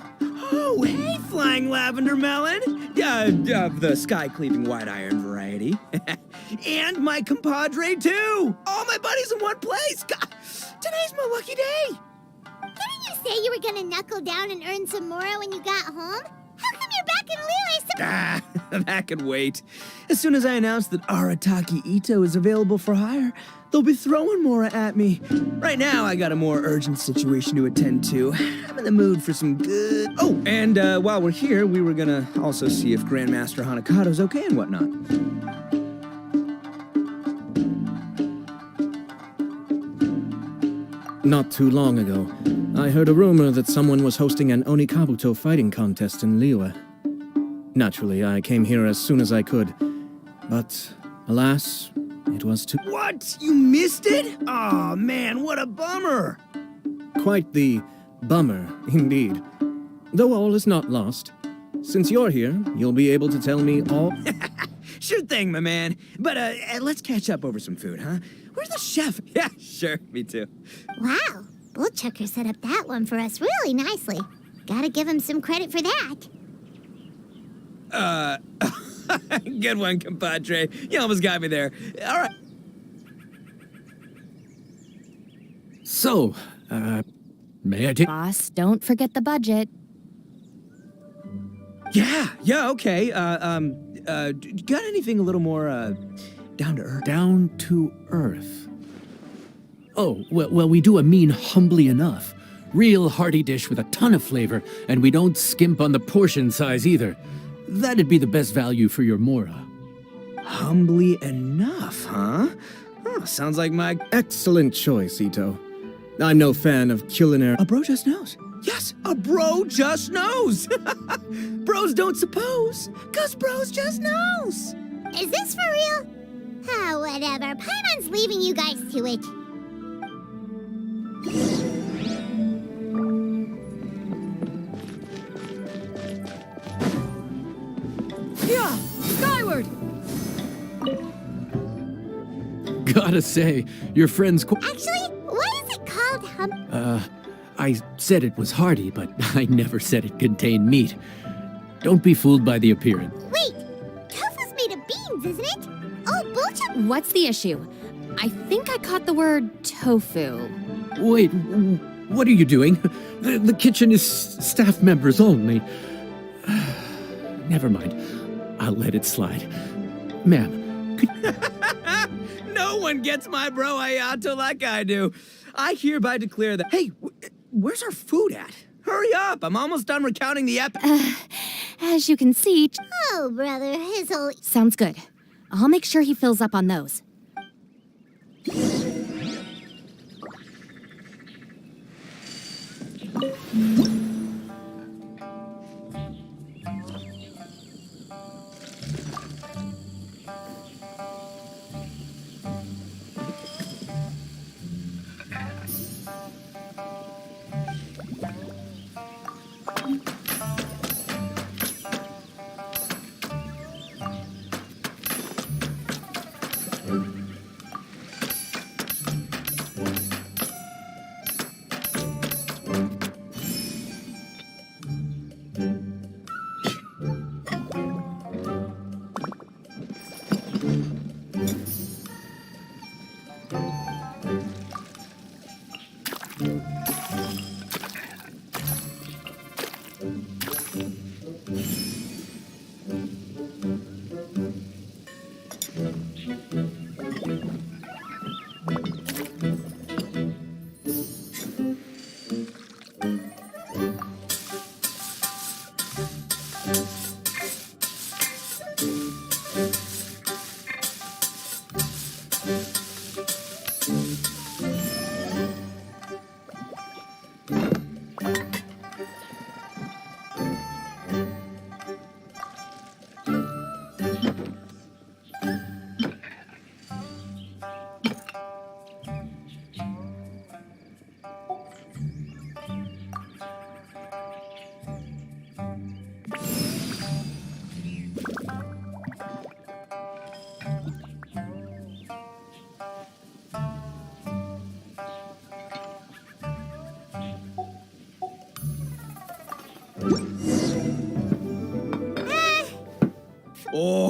Oh, hey, Flying Lavender Melon! Of the sky-cleaving white iron variety. And my compadre, too! All my buddies in one place! God, today's my lucky day! Didn't you say you were gonna knuckle down and earn some more when you got home? How come you're back in Liyue? That can wait. As soon as I announce that Arataki Ito is available for hire, they'll be throwing Mora at me. Right now, I got a more urgent situation to attend to. I'm in the mood for some good... Oh, and while we're here, we were gonna also see if Grandmaster Hanakado's okay and whatnot. Not too long ago, I heard a rumor that someone was hosting an Onikabuto fighting contest in Liyue. Naturally, I came here as soon as I could, but alas, it was too... What? You missed it? Aw, man, what a bummer! Quite the bummer, indeed. Though all is not lost. Since you're here, you'll be able to tell me all... Sure thing, my man. But let's catch up over some food, huh? Where's the chef? Yeah, sure, me too. Wow, Bull Checker set up that one for us really nicely. Gotta give him some credit for that. Good one, compadre. You almost got me there. All right. So, may I take... Boss, don't forget the budget. Yeah, okay. Got anything a little more, down to earth? Down to earth. Oh, well, we do a mean humbly enough. Real hearty dish with a ton of flavor, and we don't skimp on the portion size either. That'd be the best value for your Mora. Humbly enough, huh? Oh, sounds like my... Excellent choice, Ito. I'm no fan of culinary... A bro just knows. Yes, a bro just knows. Bros don't suppose, 'cause bros just knows. Is this for real? Ah, whatever. Paimon's leaving you guys to it. Yeah! Skyward! Gotta say, your friend's... Actually, what is it called, I said it was hearty, but I never said it contained meat. Don't be fooled by the appearance. Wait, tofu's made of beans, isn't it? Oh, Bull Checker... What's the issue? I think I caught the word tofu. Wait, what are you doing? The kitchen is staff members only. Never mind. I'll let it slide. Ma'am, could... No one gets my bro Ayato like I do. I hereby declare that... Hey, where's our food at? Hurry up, I'm almost done recounting the As you can see... Oh, brother, his whole... Sounds good. I'll make sure he fills up on those.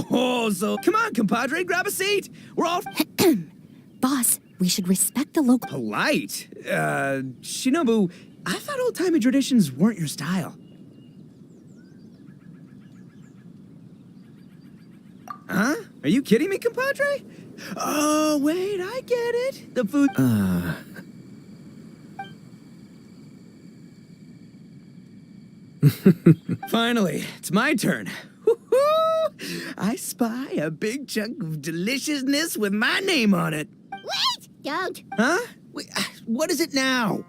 Oh, so come on, compadre, grab a seat. We're all Boss, we should respect the local. polite. Shinobu, I thought old-timey traditions weren't your style. Huh? Are you kidding me, compadre? Oh, wait, I get it. The food. Finally, it's my turn. Woo-hoo! I spy a big chunk of deliciousness with my name on it. Wait! Don't. Huh? Wait, what is it now?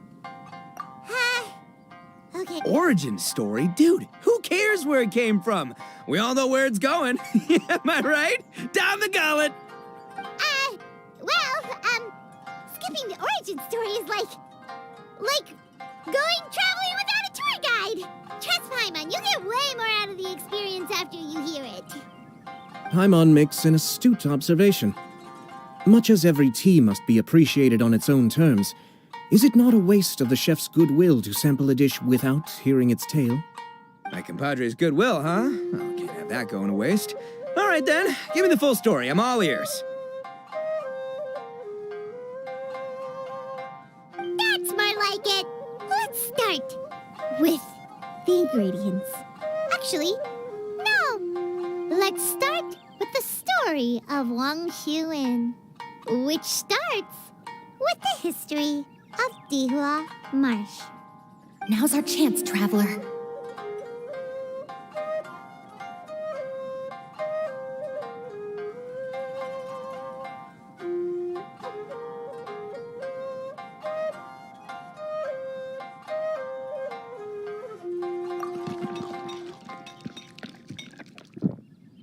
Okay. Origin story? Dude, who cares where it came from? We all know where it's going. Am I right? Down the gullet. Skipping the origin story is like going traveling without a tour guide. Trust Paimon, you get way more out of the experience after you hear it. Paimon makes an astute observation. Much as every tea must be appreciated on its own terms, is it not a waste of the chef's goodwill to sample a dish without hearing its tale? My compadre's goodwill, huh? Oh, can't have that going to waste. All right then, give me the full story. I'm all ears. That's more like it. Let's start with the ingredients. Actually, no. Let's start with the story of Wangshu Inn, which starts with the history of Dihua Marsh. Now's our chance, traveler.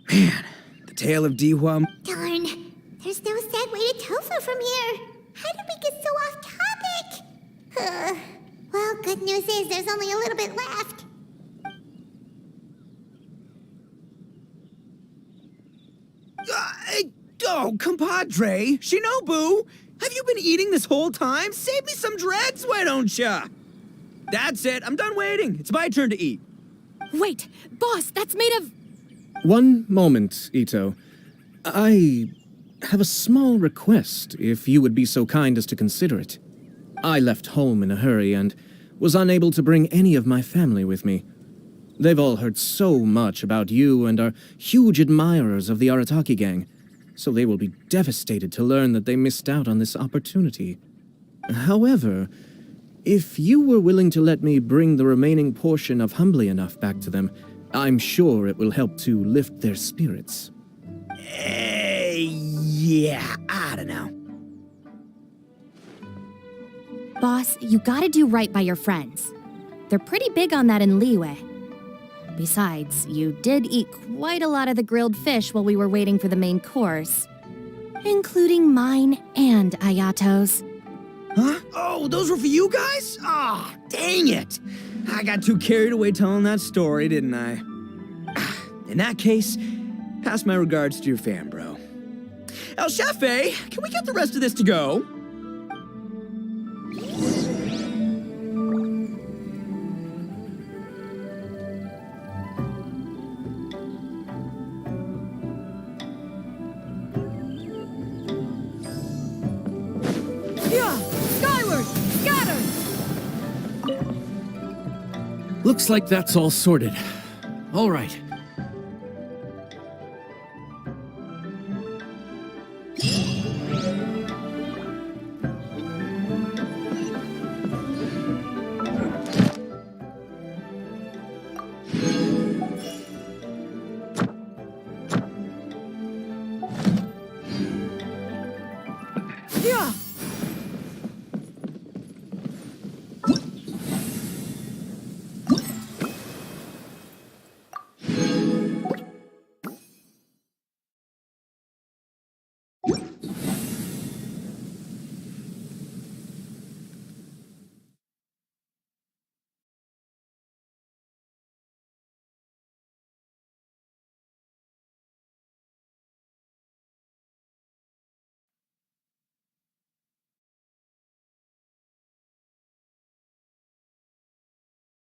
Man, the tale of Dihua. Darn, there's no sad way to tofu from here. How did we get so off topic? Well, good news is there's only a little bit left. Oh, compadre, Shinobu, have you been eating this whole time? Save me some dregs, why don't ya? That's it, I'm done waiting. It's my turn to eat. Wait, boss, that's made of... One moment, Ito. I have a small request, if you would be so kind as to consider it. I left home in a hurry and was unable to bring any of my family with me. They've all heard so much about you and are huge admirers of the Arataki gang, so they will be devastated to learn that they missed out on this opportunity. However, if you were willing to let me bring the remaining portion of Humbly Enough back to them, I'm sure it will help to lift their spirits. Yeah, I don't know. Boss, you gotta do right by your friends. They're pretty big on that in Liyue. Besides, you did eat quite a lot of the grilled fish while we were waiting for the main course. Including mine and Ayato's. Huh? Oh, those were for you guys? Ah, dang it. I got too carried away telling that story, didn't I? In that case, pass my regards to your fan, bro. El Chefe, can we get the rest of this to go? Yeah! Skyward! Scatter! Looks like that's all sorted. All right.